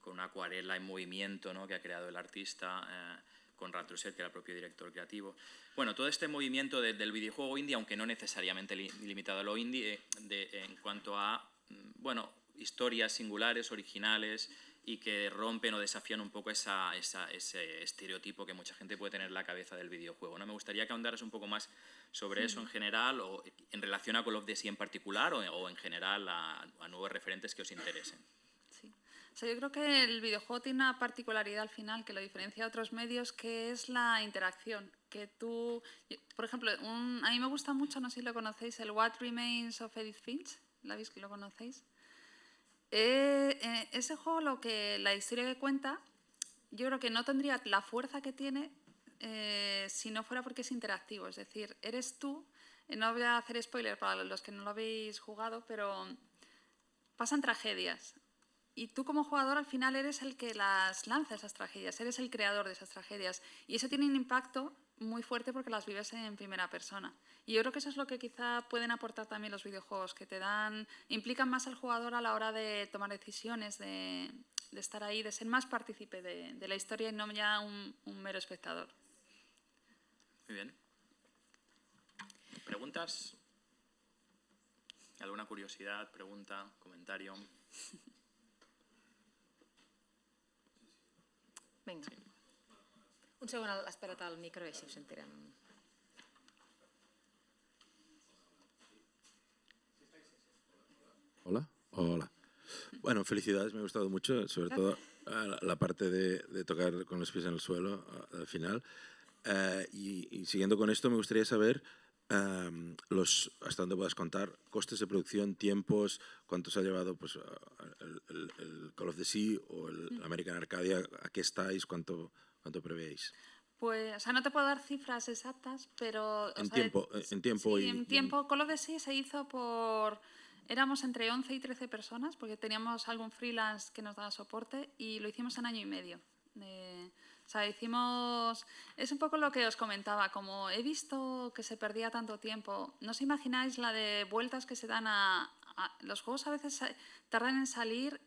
una acuarela en movimiento, ¿no?, que ha creado el artista, con Ratruset, que era el propio director creativo. Bueno, todo este movimiento del videojuego indie, aunque no necesariamente limitado a lo indie, en cuanto a, bueno, historias singulares, originales, y que rompen o desafían un poco ese estereotipo que mucha gente puede tener en la cabeza del videojuego, ¿no? Me gustaría que ahondaras un poco más sobre eso en general, o en relación a Call of Duty en particular, o en general a nuevos referentes que os interesen. Sí. O sea, yo creo que el videojuego tiene una particularidad al final que lo diferencia de otros medios, que es la interacción. Que tú, por ejemplo, a mí me gusta mucho, no sé si lo conocéis, el What Remains of Edith Finch. ¿Lo conocéis? Ese juego, la historia que cuenta, yo creo que no tendría la fuerza que tiene si no fuera porque es interactivo. Es decir, eres tú, no voy a hacer spoiler para los que no lo habéis jugado, pero pasan tragedias. Y tú como jugador al final eres el que las lanza, esas tragedias, eres el creador de esas tragedias. Y eso tiene un impacto muy fuerte porque las vives en primera persona. Y yo creo que eso es lo que quizá pueden aportar también los videojuegos, que implican más al jugador a la hora de tomar decisiones, de estar ahí, de ser más partícipe de la historia y no ya un mero espectador. Muy bien. ¿Preguntas? ¿Alguna curiosidad, pregunta, comentario? Vinga. Sí. Un segon, espera't al micro i així ho sentirem. Hola. Hola. Bueno, felicidades, me ha gustado mucho, sobre todo la parte de tocar con los pies en el suelo al final. Y siguiendo con esto, me gustaría saber hasta dónde puedas contar, costes de producción, tiempos, cuánto se ha llevado pues, el Call of the Sea o el American Arcadia, a qué estáis, cuánto prevéis. Pues, o sea, no te puedo dar cifras exactas, pero... En tiempo, Call of the Sea se hizo éramos entre 11 y 13 personas, porque teníamos algún freelance que nos daba soporte, y lo hicimos en año y medio. O sea, es un poco lo que os comentaba, como he visto que se perdía tanto tiempo. No os imagináis la de vueltas que se dan los juegos a veces tardan en salir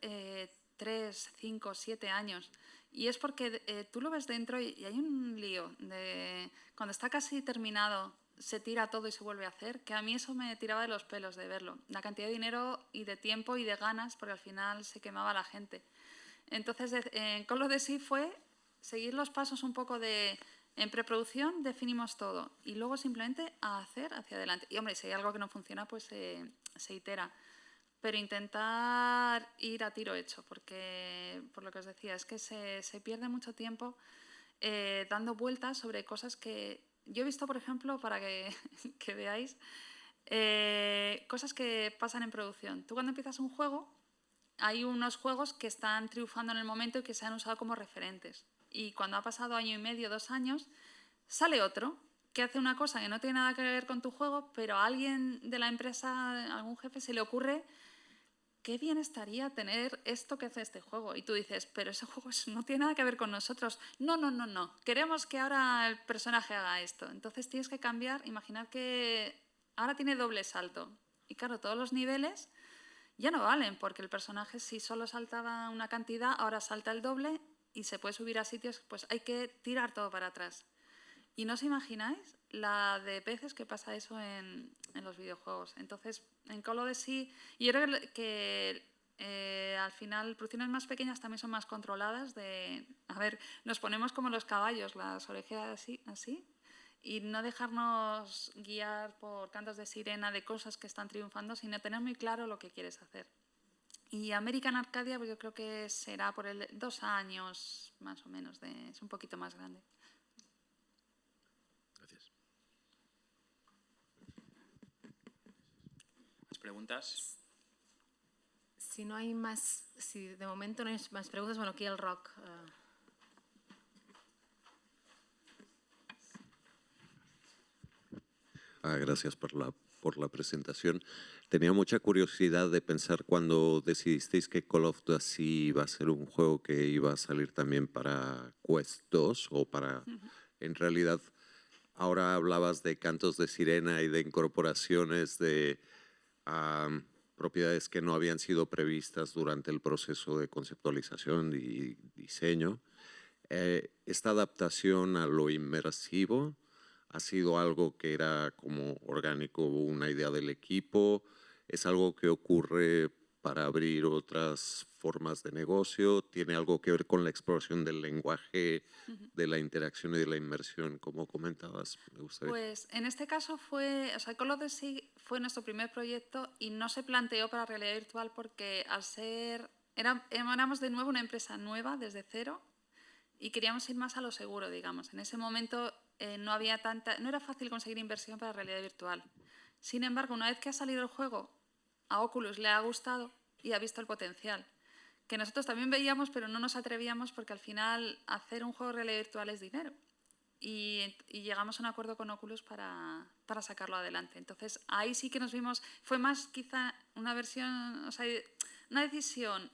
3, 5, 7 años. Y es porque tú lo ves dentro y hay un lío. Cuando está casi terminado, se tira todo y se vuelve a hacer, que a mí eso me tiraba de los pelos de verlo. La cantidad de dinero y de tiempo y de ganas, porque al final se quemaba la gente. Entonces, en Call of the Sea fue seguir los pasos un poco de... En preproducción definimos todo y luego simplemente a hacer hacia adelante. Y hombre, si hay algo que no funciona, pues se itera. Pero intentar ir a tiro hecho, porque, por lo que os decía, es que se pierde mucho tiempo dando vueltas sobre cosas que... Yo he visto, por ejemplo, para que veáis, cosas que pasan en producción. Tú cuando empiezas un juego, hay unos juegos que están triunfando en el momento y que se han usado como referentes. Y cuando ha pasado año y medio, 2 años, sale otro que hace una cosa que no tiene nada que ver con tu juego, pero a alguien de la empresa, a algún jefe, se le ocurre qué bien estaría tener esto que hace este juego. Y tú dices, pero ese juego no tiene nada que ver con nosotros. No, no, no, no. Queremos que ahora el personaje haga esto. Entonces tienes que cambiar. Imaginar que ahora tiene doble salto. Y claro, todos los niveles ya no valen, porque el personaje si solo saltaba una cantidad, ahora salta el doble y se puede subir a sitios, pues hay que tirar todo para atrás. Y no os imagináis la de veces que pasa eso en los videojuegos. Entonces, en Call of the Sea, yo creo que al final producciones más pequeñas también son más controladas. A ver, nos ponemos como los caballos, las orejeras así, y no dejarnos guiar por cantos de sirena de cosas que están triunfando, sino tener muy claro lo que quieres hacer. Y American Arcadia, pues yo creo que será por 2 años más o menos, es un poquito más grande. Gracias. ¿Más preguntas? Si no hay más, si de momento no hay más preguntas, bueno, aquí el Roc. Gracias por la presentación. Tenía mucha curiosidad de pensar cuando decidisteis que Call of the Sea iba a ser un juego que iba a salir también para Quest 2 o para... En realidad, ahora hablabas de cantos de sirena y de incorporaciones de propiedades que no habían sido previstas durante el proceso de conceptualización y diseño. Esta adaptación a lo inmersivo ha sido algo que era como orgánico, una idea del equipo, es algo que ocurre para abrir otras formas de negocio, tiene algo que ver con la exploración del lenguaje, de la interacción y de la inmersión, como comentabas. Me gustaría. Pues en este caso Call of the Sea fue nuestro primer proyecto y no se planteó para realidad virtual porque al ser, éramos de nuevo una empresa nueva desde cero y queríamos ir más a lo seguro, digamos. En ese momento no era fácil conseguir inversión para realidad virtual. Sin embargo, una vez que ha salido el juego, a Oculus le ha gustado y ha visto el potencial, que nosotros también veíamos, pero no nos atrevíamos porque al final hacer un juego de realidad virtual es dinero. Y llegamos a un acuerdo con Oculus para sacarlo adelante. Entonces, ahí sí que nos vimos, fue más quizá una versión, o sea, una decisión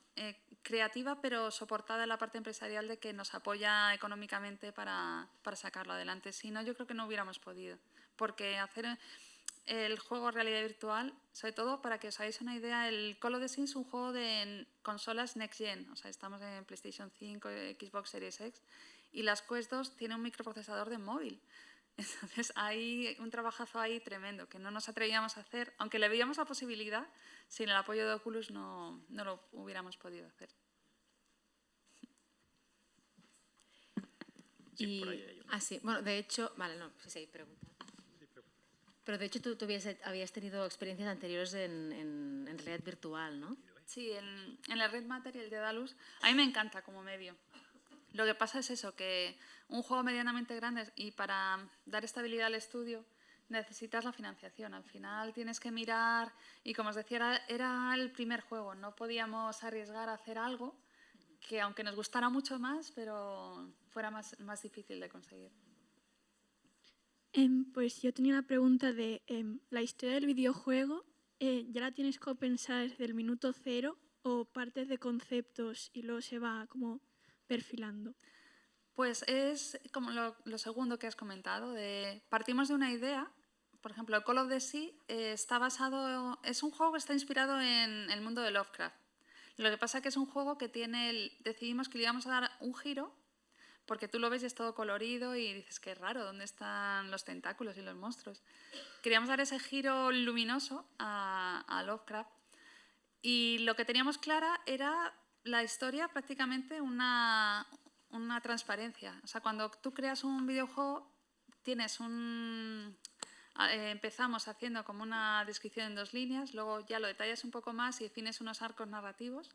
creativa, pero soportada en la parte empresarial de que nos apoya económicamente para sacarlo adelante. Si no, yo creo que no hubiéramos podido, porque hacer el juego realidad virtual, sobre todo para que os hagáis una idea, el Call of the Sea es un juego de consolas Next Gen, o sea, estamos en PlayStation 5, Xbox Series X, y las Quest 2 tienen un microprocesador de móvil. Entonces hay un trabajazo ahí tremendo que no nos atrevíamos a hacer, aunque le veíamos la posibilidad, sin el apoyo de Oculus no lo hubiéramos podido hacer. Sí, por ahí hay una. Sí, bueno, de hecho, vale, no, sí, pregunta. Pero de hecho tú habías tenido experiencias anteriores en realidad virtual, ¿no? Sí, en la Red Matter y el Daedalus, a mí me encanta como medio. Lo que pasa es eso, que un juego medianamente grande y para dar estabilidad al estudio necesitas la financiación. Al final tienes que mirar, y como os decía, era el primer juego, no podíamos arriesgar a hacer algo que aunque nos gustara mucho más, pero fuera más difícil de conseguir. Pues yo tenía una pregunta de la historia del videojuego, ¿ya la tienes que pensar desde el minuto cero o partes de conceptos y luego se va como perfilando? Pues es como lo segundo que has comentado, partimos de una idea. Por ejemplo, Call of the Sea es un juego que está inspirado en el mundo de Lovecraft. Lo que pasa es que es un juego que decidimos que le íbamos a dar un giro, porque tú lo ves y es todo colorido y dices, qué raro, ¿dónde están los tentáculos y los monstruos? Queríamos dar ese giro luminoso a Lovecraft y lo que teníamos clara era la historia prácticamente una transparencia. O sea, cuando tú creas un videojuego tienes empezamos haciendo como una descripción en 2 líneas, luego ya lo detallas un poco más y defines unos arcos narrativos,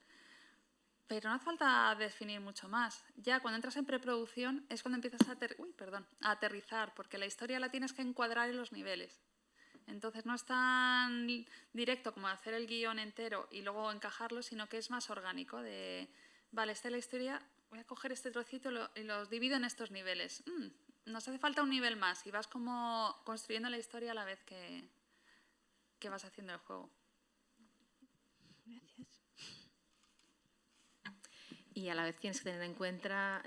pero no hace falta definir mucho más. Ya cuando entras en preproducción es cuando empiezas a aterrizar, porque la historia la tienes que encuadrar en los niveles. Entonces no es tan directo como hacer el guión entero y luego encajarlo, sino que es más orgánico de, vale, esta es la historia, voy a coger este trocito y los divido en estos niveles. Nos hace falta un nivel más y vas como construyendo la historia a la vez que vas haciendo el juego. Gracias. Y a la vez tienes que tener en cuenta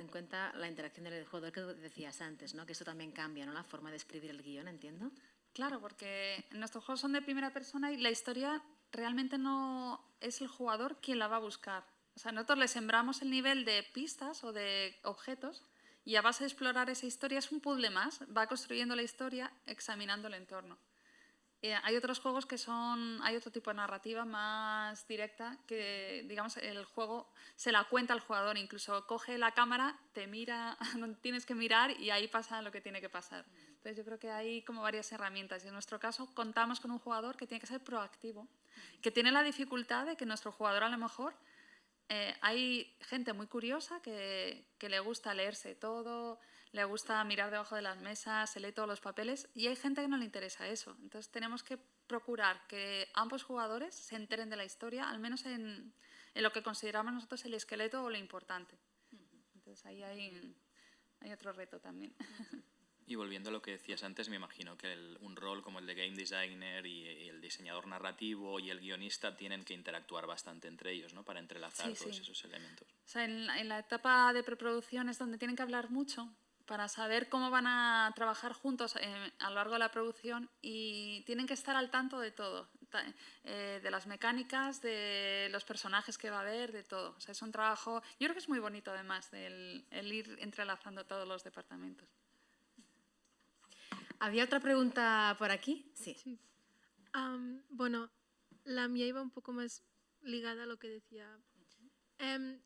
la interacción del jugador que decías antes, ¿no? Que esto también cambia, ¿no? La forma de escribir el guión, entiendo. Claro, porque nuestros juegos son de primera persona y la historia realmente no es el jugador quien la va a buscar. O sea, nosotros le sembramos el nivel de pistas o de objetos y a base de explorar esa historia es un puzzle más, va construyendo la historia examinando el entorno. Hay otros juegos que hay otro tipo de narrativa más directa que, digamos, el juego se la cuenta al jugador, incluso coge la cámara, te mira a donde tienes que mirar y ahí pasa lo que tiene que pasar. Entonces yo creo que hay como varias herramientas y en nuestro caso contamos con un jugador que tiene que ser proactivo, que tiene la dificultad de que nuestro jugador a lo mejor hay gente muy curiosa que le gusta leerse todo, le gusta mirar debajo de las mesas, se lee todos los papeles y hay gente que no le interesa eso. Entonces tenemos que procurar que ambos jugadores se enteren de la historia, al menos en lo que consideramos nosotros el esqueleto o lo importante. Entonces ahí hay otro reto también. Y volviendo a lo que decías antes, me imagino que un rol como el de game designer y el diseñador narrativo y el guionista tienen que interactuar bastante entre ellos, ¿no? Para entrelazar todos esos elementos. O sea, en la etapa de preproducción es donde tienen que hablar mucho para saber cómo van a trabajar juntos a lo largo de la producción y tienen que estar al tanto de todo, de las mecánicas, de los personajes que va a haber, de todo. O sea, es un trabajo, yo creo que es muy bonito además el ir entrelazando todos los departamentos. ¿Había otra pregunta por aquí? Sí. Bueno, la mía iba un poco más ligada a lo que decía.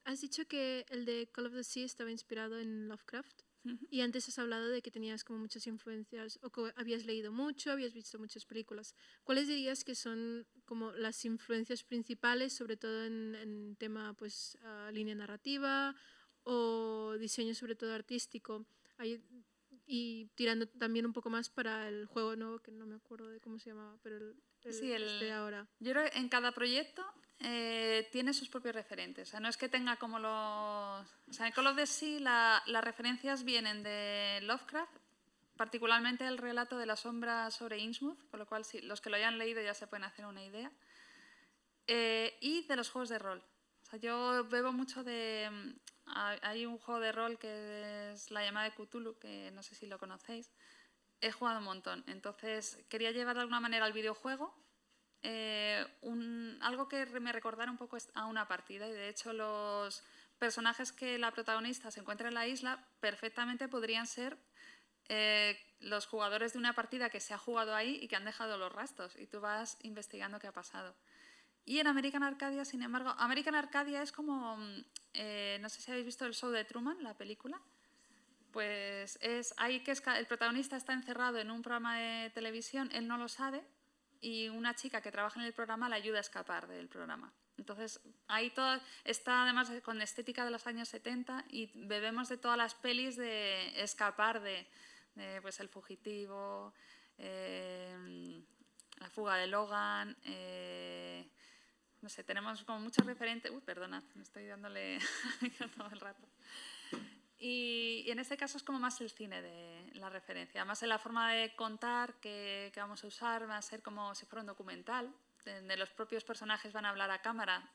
Has dicho que el de Call of the Sea estaba inspirado en Lovecraft. Y antes has hablado de que tenías como muchas influencias o que habías leído mucho, habías visto muchas películas. ¿Cuáles dirías que son como las influencias principales, sobre todo en tema pues línea narrativa o diseño sobre todo artístico? Y tirando también un poco más para el juego nuevo, que no me acuerdo de cómo se llamaba, pero de ahora. Yo creo que en cada proyecto tiene sus propios referentes. O sea, no es que tenga como los... O sea, en Call of the Sea las referencias vienen de Lovecraft, particularmente el relato de la sombra sobre Innsmouth, con lo cual los que lo hayan leído ya se pueden hacer una idea. Y de los juegos de rol. O sea, yo bebo mucho de... Hay un juego de rol que es La llamada de Cthulhu, que no sé si lo conocéis. He jugado un montón, entonces quería llevar de alguna manera al videojuego algo que me recordara un poco a una partida y de hecho los personajes que la protagonista se encuentra en la isla perfectamente podrían ser los jugadores de una partida que se ha jugado ahí y que han dejado los rastros y tú vas investigando qué ha pasado. Y en American Arcadia, sin embargo, American Arcadia es como, no sé si habéis visto el show de Truman, la película. Pues es ahí que el protagonista está encerrado en un programa de televisión, él no lo sabe y una chica que trabaja en el programa le ayuda a escapar del programa. Entonces ahí todo está además con estética de los años 70 y bebemos de todas las pelis de escapar de pues El fugitivo, La fuga de Logan, no sé, tenemos como muchos referentes. Uy, perdonad, me estoy dándole todo el rato. Y en este caso es como más el cine de la referencia, más en la forma de contar que vamos a usar, va a ser como si fuera un documental, donde los propios personajes van a hablar a cámara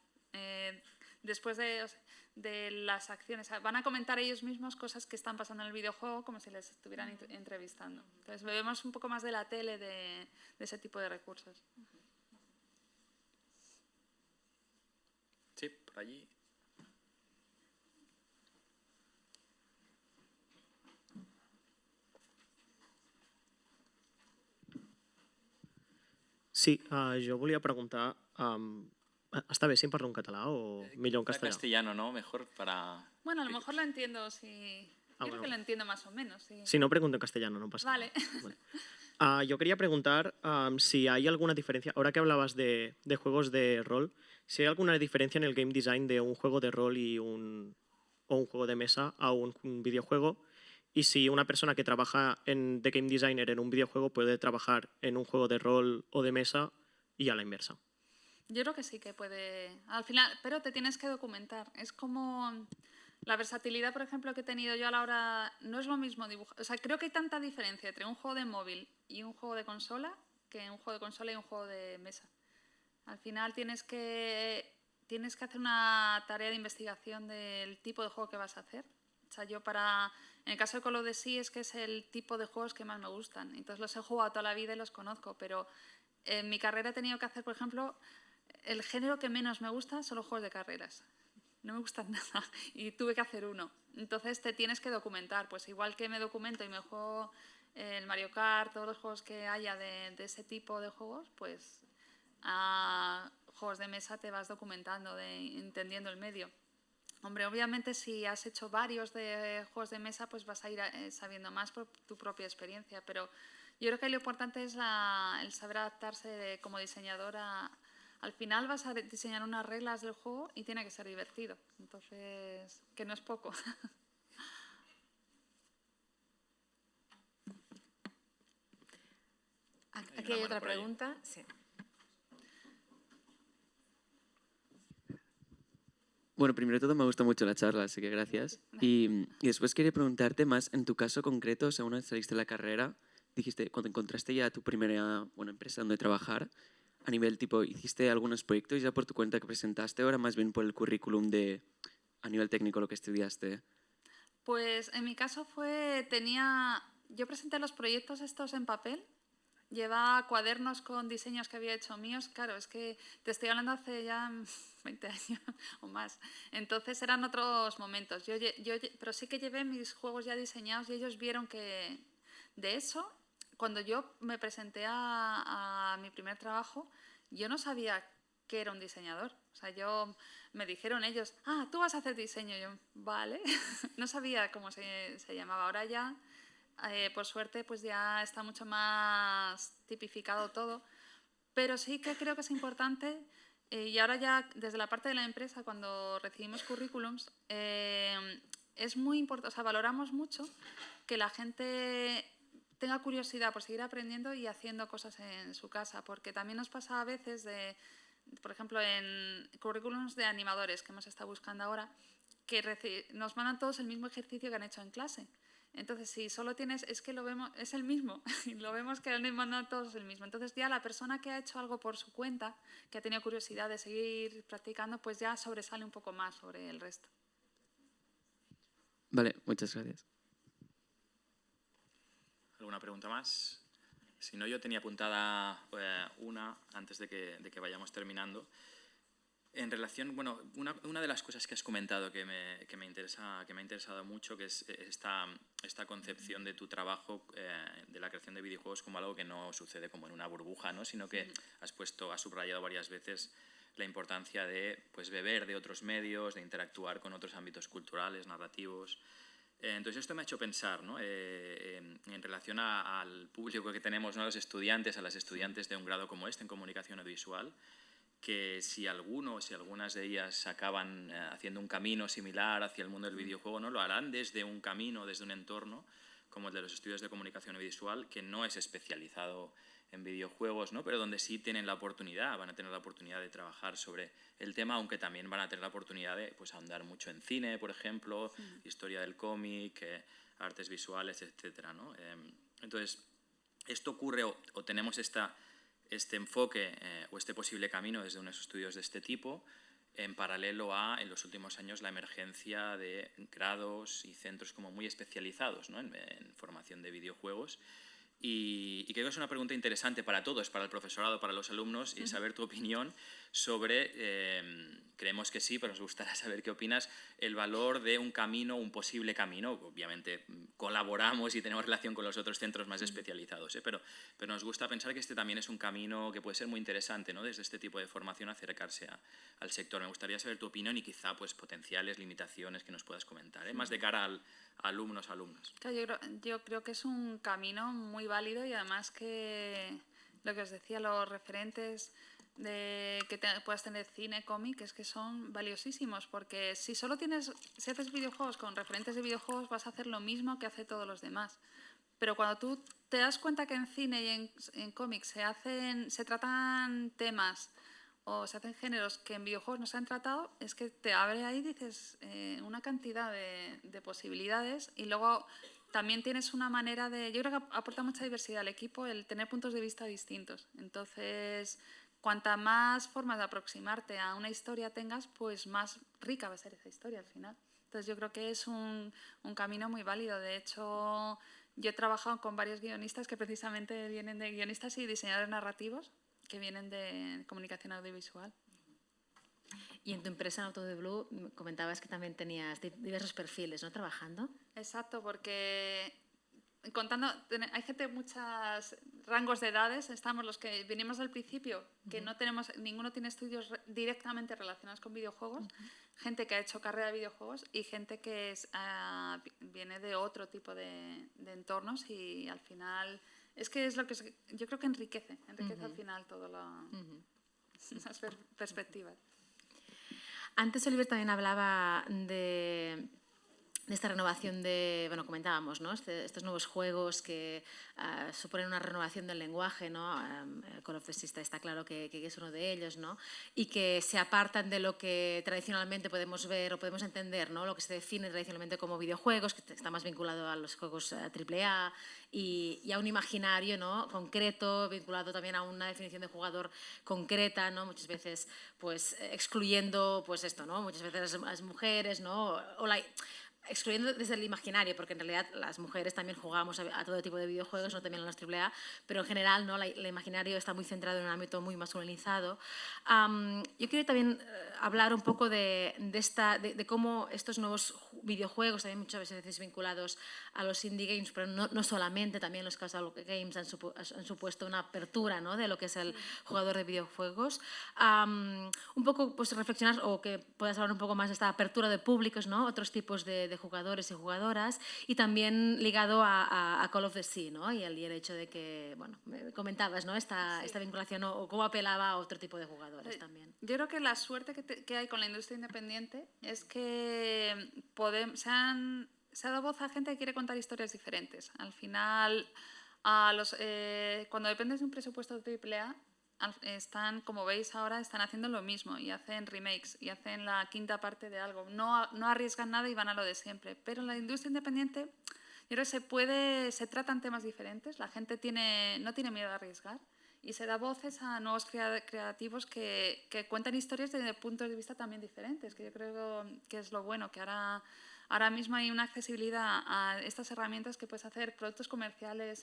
después de las acciones, van a comentar ellos mismos cosas que están pasando en el videojuego como si les estuvieran entrevistando. Entonces bebemos un poco más de la tele de ese tipo de recursos. Sí, por allí. Sí, jo volia preguntar, està bé si em parlo en català o millor en castellà? Castellano, ¿no? Mejor para... Bueno, a lo mejor lo entiendo, sí. Creo bueno. que lo entiendo más o menos, sí. Si no, pregunto en castellano, no pasa Vale. nada. Vale. Yo quería preguntar si hay alguna diferencia, ahora que hablabas de juegos de rol, si hay alguna diferencia en el game design de un juego de rol o un juego de mesa a un videojuego, y si una persona que trabaja de game designer en un videojuego puede trabajar en un juego de rol o de mesa y a la inversa. Yo creo que sí que puede, al final, pero te tienes que documentar. Es como la versatilidad, por ejemplo, que he tenido yo a la hora, no es lo mismo dibujar. O sea, creo que hay tanta diferencia entre un juego de móvil y un juego de consola que un juego de consola y un juego de mesa. Al final tienes que hacer una tarea de investigación del tipo de juego que vas a hacer. O sea, en el caso de Call of Duty es que es el tipo de juegos que más me gustan. Entonces los he jugado toda la vida y los conozco, pero en mi carrera he tenido que hacer, por ejemplo, el género que menos me gusta son los juegos de carreras. No me gustan nada y tuve que hacer uno. Entonces te tienes que documentar. Pues igual que me documento y me juego el Mario Kart, todos los juegos que haya de ese tipo de juegos, pues a juegos de mesa te vas documentando, entendiendo el medio. Hombre, obviamente si has hecho varios de juegos de mesa, pues vas a ir sabiendo más por tu propia experiencia, pero yo creo que lo importante es el saber adaptarse como diseñador al final vas a diseñar unas reglas del juego y tiene que ser divertido, entonces, que no es poco. Aquí hay otra pregunta. Sí. Bueno, primero de todo me ha gustado mucho la charla, así que gracias. Y después quería preguntarte más, en tu caso concreto, o sea, una vez saliste de la carrera, dijiste, cuando encontraste ya tu primera empresa donde trabajar, a nivel tipo, hiciste algunos proyectos ya por tu cuenta que presentaste, ahora más bien por el currículum a nivel técnico lo que estudiaste. Pues en mi caso yo presenté los proyectos estos en papel, llevaba cuadernos con diseños que había hecho míos, claro, es que te estoy hablando hace ya 20 años o más, entonces eran otros momentos, pero sí que llevé mis juegos ya diseñados y ellos vieron que de eso, cuando yo me presenté a mi primer trabajo, yo no sabía que era un diseñador, o sea, me dijeron ellos, tú vas a hacer diseño, yo, vale, no sabía cómo se llamaba, ahora ya... por suerte pues ya está mucho más tipificado todo, pero sí que creo que es importante y ahora ya desde la parte de la empresa cuando recibimos currículums es muy importante, o sea, valoramos mucho que la gente tenga curiosidad por seguir aprendiendo y haciendo cosas en su casa, porque también nos pasa a veces por ejemplo en currículums de animadores que hemos estado buscando ahora, que nos mandan todos el mismo ejercicio que han hecho en clase. Entonces, si solo tienes, es que lo vemos, es el mismo, y lo vemos que han mandado todos el mismo. Entonces, ya la persona que ha hecho algo por su cuenta, que ha tenido curiosidad de seguir practicando, pues ya sobresale un poco más sobre el resto. Vale, muchas gracias. ¿Alguna pregunta más? Si no, yo tenía apuntada una antes de que vayamos terminando. En relación, bueno, una de las cosas que has comentado que me ha interesado mucho, que es esta concepción de tu trabajo, de la creación de videojuegos como algo que no sucede como en una burbuja, ¿no? Sino que has subrayado varias veces la importancia de pues, beber de otros medios, de interactuar con otros ámbitos culturales, narrativos. Entonces esto me ha hecho pensar, ¿no? En relación al público que tenemos, ¿no? A los estudiantes, a las estudiantes de un grado como este en comunicación audiovisual, que si alguno o si algunas de ellas acaban haciendo un camino similar hacia el mundo del videojuego, ¿no? Lo harán desde un camino, desde un entorno como el de los estudios de comunicación audiovisual, que no es especializado en videojuegos, ¿no? Pero donde sí tienen la oportunidad, van a tener la oportunidad de trabajar sobre el tema, aunque también van a tener la oportunidad de pues, ahondar mucho en cine, por ejemplo, historia del cómic, artes visuales, etcétera, ¿no? Entonces, esto ocurre o tenemos este enfoque o este posible camino desde unos estudios de este tipo, en paralelo a, en los últimos años, la emergencia de grados y centros como muy especializados, ¿no? en formación de videojuegos. Y creo que es una pregunta interesante para todos, para el profesorado, para los alumnos, y saber tu opinión sobre, creemos que sí, pero nos gustaría saber qué opinas, el valor de un camino, un posible camino. Obviamente colaboramos y tenemos relación con los otros centros más especializados, pero nos gusta pensar que este también es un camino que puede ser muy interesante, ¿no? Desde este tipo de formación acercarse al sector. Me gustaría saber tu opinión y quizá pues, potenciales limitaciones que nos puedas comentar, más de cara a alumnos, alumnas. Claro, yo creo que es un camino muy válido y además que lo que os decía, los referentes de que puedas tener cine, cómic, es que son valiosísimos, porque si haces videojuegos con referentes de videojuegos vas a hacer lo mismo que hace todos los demás. Pero cuando tú te das cuenta que en cine y en cómics se tratan temas o se hacen géneros que en videojuegos no se han tratado, es que te abre ahí, dices, una cantidad de posibilidades, y luego también tienes una manera de... Yo creo que aporta mucha diversidad al equipo el tener puntos de vista distintos. Entonces, cuanta más formas de aproximarte a una historia tengas, pues más rica va a ser esa historia al final. Entonces, yo creo que es un camino muy válido. De hecho, yo he trabajado con varios guionistas que precisamente vienen de guionistas y diseñadores narrativos que vienen de comunicación audiovisual. Y en tu empresa, en Auto de Blue, comentabas que también tenías diversos perfiles, ¿no? Trabajando. Exacto, porque hay gente de muchos rangos de edades. Estamos los que venimos del principio, que ninguno tiene estudios directamente relacionados con videojuegos, gente que ha hecho carrera de videojuegos y gente que viene de otro tipo de entornos, y al final es que es lo que yo creo que enriquece al final todas las perspectivas. Antes Oliver también hablaba de esta renovación comentábamos, ¿no? Estos nuevos juegos que suponen una renovación del lenguaje, ¿no? Call of Duty está claro que es uno de ellos, ¿no? Y que se apartan de lo que tradicionalmente podemos ver o podemos entender, ¿no? Lo que se define tradicionalmente como videojuegos, que está más vinculado a los juegos AAA y a un imaginario, ¿no? Concreto, vinculado también a una definición de jugador concreta, ¿no? Muchas veces pues, excluyendo pues esto, ¿no? Muchas veces las mujeres, ¿no? Excluyendo desde el imaginario, porque en realidad las mujeres también jugamos a todo tipo de videojuegos, no también a los AAA, pero en general, ¿no? el imaginario está muy centrado en un ámbito muy masculinizado. Yo quiero también hablar un poco de cómo estos nuevos videojuegos, también muchas veces vinculados a los indie games, pero no solamente, también los casual games han supuesto una apertura, ¿no? De lo que es el jugador de videojuegos. Un poco pues, reflexionar o que puedas hablar un poco más de esta apertura de públicos, ¿no? Otros tipos de jugadores y jugadoras, y también ligado a Call of the Sea, ¿no? y el hecho de que, bueno, me comentabas, ¿no? esta vinculación o cómo apelaba a otro tipo de jugadores también. Yo creo que la suerte que hay con la industria independiente es que se ha dado voz a gente que quiere contar historias diferentes. Al final, cuando dependes de un presupuesto de AAA, como veis ahora, están haciendo lo mismo y hacen remakes y hacen la quinta parte de algo. No arriesgan nada y van a lo de siempre. Pero en la industria independiente, yo creo que se tratan temas diferentes, la gente no tiene miedo a arriesgar y se da voces a nuevos creativos que cuentan historias desde puntos de vista también diferentes, que yo creo que es lo bueno, que ahora mismo hay una accesibilidad a estas herramientas que puedes hacer productos comerciales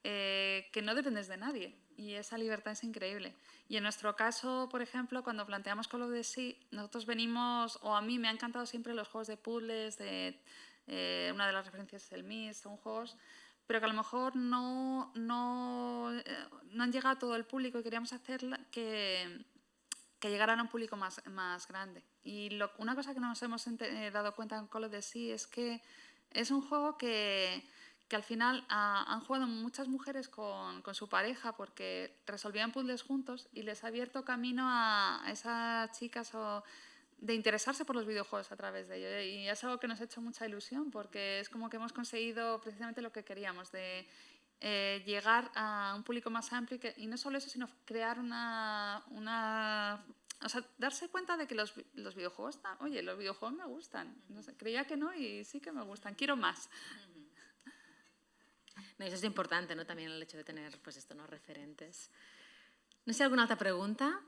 que no dependes de nadie, y esa libertad es increíble. Y en nuestro caso, por ejemplo, cuando planteamos Call of the Sea, nosotros venimos, o a mí me han encantado siempre los juegos de puzzles, una de las referencias es el Myst, son juegos, pero que a lo mejor no han llegado a todo el público, y queríamos hacer que llegaran a un público más grande. Y una cosa que nos hemos dado cuenta en Call of the Sea es que es un juego que al final han jugado muchas mujeres con su pareja porque resolvían puzzles juntos, y les ha abierto camino a esas chicas de interesarse por los videojuegos a través de ello. Y es algo que nos ha hecho mucha ilusión, porque es como que hemos conseguido precisamente lo que queríamos, de llegar a un público más amplio, y no solo eso, sino crear o sea, darse cuenta de que los videojuegos, los videojuegos me gustan. No sé, creía que no y sí que me gustan, quiero más. No, eso es importante, ¿no? También el hecho de tener pues esto, ¿no? Referentes. No sé si hay alguna otra pregunta.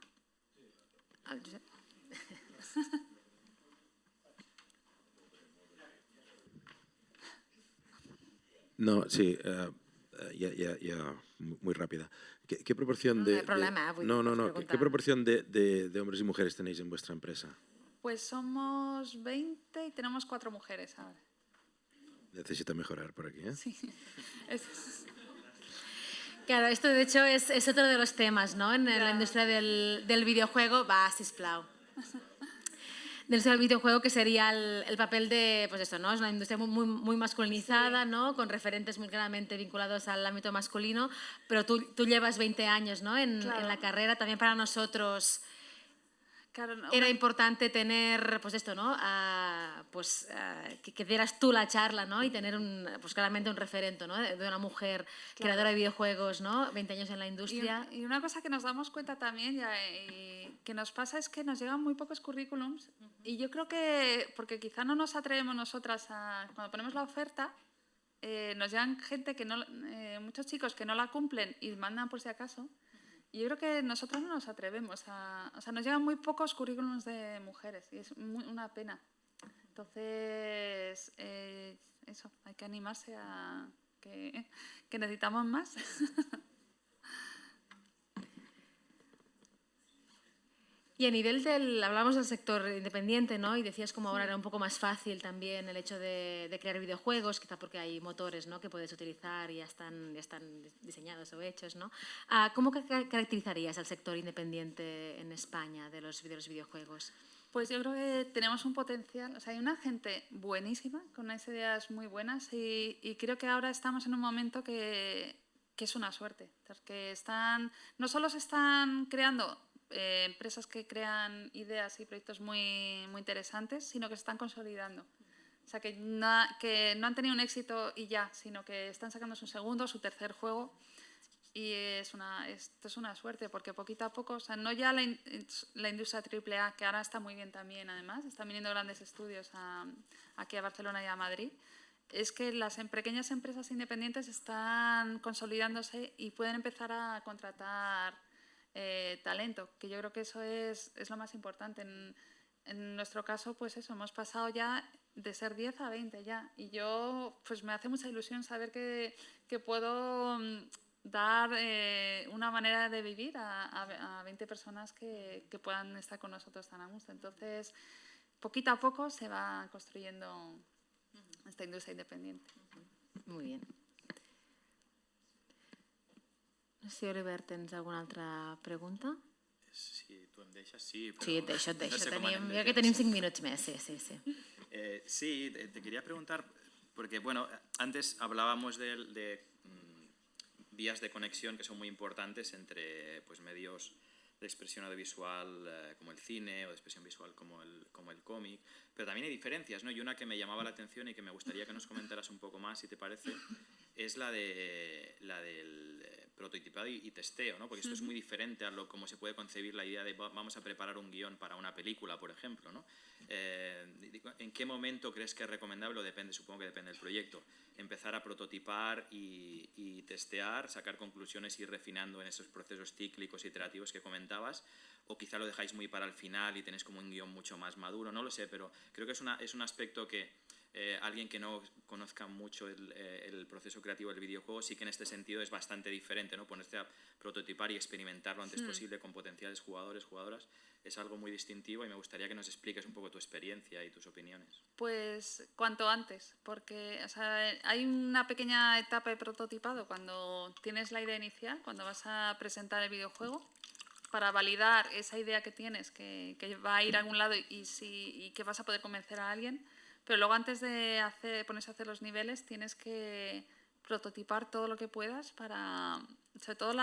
No, sí. muy rápida. ¿Qué proporción No hay problema, ¿Qué proporción de hombres y mujeres tenéis en vuestra empresa? Pues somos 20 y tenemos 4 mujeres ahora. Necesita mejorar por aquí, ¿eh? Sí. Claro, esto de hecho es otro de los temas, ¿no? En la industria del videojuego, sisplau. Del videojuego, que sería el papel de, pues esto, ¿no? Es una industria muy masculinizada, ¿no? Con referentes muy claramente vinculados al ámbito masculino, pero tú llevas 20 años, ¿no? En la carrera. También para nosotros era importante tener, pues esto, ¿no? Que dieras tú la charla, ¿no? Y tener claramente un referente, ¿no? De una mujer creadora de videojuegos, ¿no? 20 años en la industria. Y una cosa que nos damos cuenta también que nos pasa es que nos llegan muy pocos currículums, y yo creo que, porque quizá no nos atrevemos nosotras cuando ponemos la oferta, nos llegan gente muchos chicos que no la cumplen y mandan por si acaso. Y yo creo que nosotros no nos atrevemos o sea, nos llegan muy pocos currículums de mujeres y es una pena. Entonces, eso, hay que animarse a que necesitamos más. Y a nivel hablamos del sector independiente, ¿no? Y decías como ahora era un poco más fácil también el hecho de crear videojuegos, quizá porque hay motores, ¿no? Que puedes utilizar y ya están diseñados o hechos, ¿no? ¿Cómo caracterizarías al sector independiente en España de los videojuegos? Pues yo creo que tenemos un potencial, o sea, hay una gente buenísima, con unas ideas muy buenas, y creo que ahora estamos en un momento que es una suerte, que no solo se están creando empresas que crean ideas y proyectos muy, muy interesantes, sino que se están consolidando. O sea, que no han tenido un éxito y ya, sino que están sacando su segundo, su tercer juego. Y esto es una suerte, porque poquito a poco, o sea, no ya la industria AAA, que ahora está muy bien también, además, están viniendo grandes estudios aquí a Barcelona y a Madrid, es que las pequeñas empresas independientes están consolidándose y pueden empezar a contratar talento, que yo creo que eso es lo más importante. En nuestro caso, pues eso, hemos pasado ya de ser 10 a 20 ya, y yo, pues me hace mucha ilusión saber que puedo dar una manera de vivir a 20 personas que puedan estar con nosotros tan a gusto. Entonces, poquito a poco se va construyendo esta industria independiente. Muy bien. No sé si, Oliver, tens alguna altra pregunta? Si tu em deixes, sí. Però Sí, et deixo. No sé com anem de Jo que temps. tenim 5 minuts més, sí. Sí, te quería preguntar, porque bueno, antes hablábamos de vías de conexión que son muy importantes entre pues, medios de expresión audiovisual como el cine o de expresión visual como el cómic, pero también hay diferencias, ¿no? Y una que me llamaba la atención y que me gustaría que nos comentaras un poco más, si te parece, es la del prototipado y testeo, ¿no? Porque esto es muy diferente a cómo se puede concebir la idea de vamos a preparar un guión para una película, por ejemplo, ¿no? ¿En qué momento crees que es recomendable, o supongo que depende del proyecto, empezar a prototipar y testear, sacar conclusiones y ir refinando en esos procesos cíclicos, iterativos que comentabas? O quizá lo dejáis muy para el final y tenéis como un guión mucho más maduro, no lo sé, pero creo que es un aspecto que alguien que no conozca mucho el proceso creativo del videojuego sí que en este sentido es bastante diferente, ¿no? Ponerse a prototipar y experimentar lo antes posible con potenciales jugadores, jugadoras, es algo muy distintivo, y me gustaría que nos expliques un poco tu experiencia y tus opiniones. Pues cuanto antes, porque o sea, hay una pequeña etapa de prototipado cuando tienes la idea inicial, cuando vas a presentar el videojuego, para validar esa idea que tienes, que va a ir a algún lado y que vas a poder convencer a alguien. Pero luego, antes de ponerse a hacer los niveles, tienes que prototipar todo lo que puedas para, sobre todo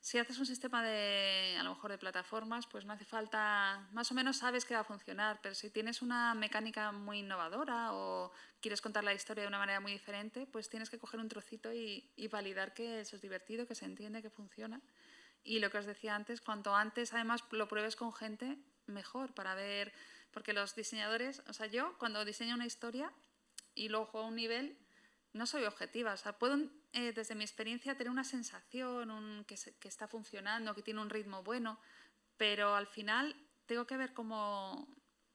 si haces un sistema a lo mejor de plataformas, pues no hace falta, más o menos sabes que va a funcionar, pero si tienes una mecánica muy innovadora o quieres contar la historia de una manera muy diferente, pues tienes que coger un trocito y validar que eso es divertido, que se entiende, que funciona. Y lo que os decía antes, cuanto antes además lo pruebes con gente, mejor, para ver, porque los diseñadores, o sea, yo cuando diseño una historia y luego juego un nivel, no soy objetiva, o sea, puedo desde mi experiencia tener una sensación que está funcionando, que tiene un ritmo bueno, pero al final tengo que ver cómo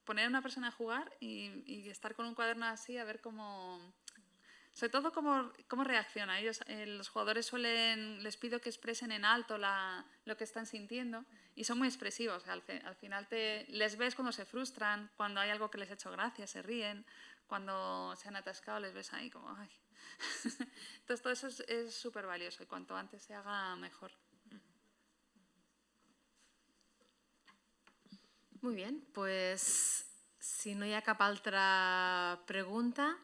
poner a una persona a jugar y estar con un cuaderno así a ver cómo... O sobre todo cómo reacciona. Los jugadores les pido que expresen en alto lo que están sintiendo y son muy expresivos. Al final les ves cuando se frustran, cuando hay algo que les ha hecho gracia, se ríen, cuando se han atascado les ves ahí como... Ay. Entonces todo eso es súper valioso y cuanto antes se haga mejor. Muy bien, pues si no hi ha cap altra pregunta,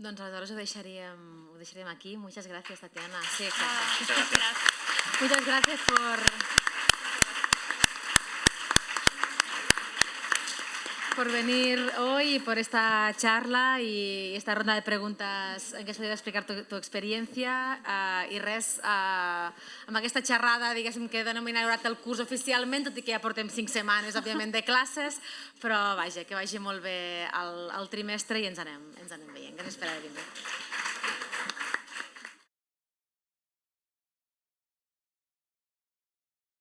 doncs aleshores ho deixaríem aquí. Muchas gracias, Tatiana. Sí, exacto. Muchas gracias por venir hoy y por esta charla y esta ronda de preguntas en què has podido explicar tu experiència. I res, amb aquesta xerrada, diguéssim, que donem inaugurat el curs oficialment, tot i que ja portem 5 setmanes, òbviament, de classes, però vaja, que vagi molt bé el trimestre i ens anem veient. Gràcies per haver vingut.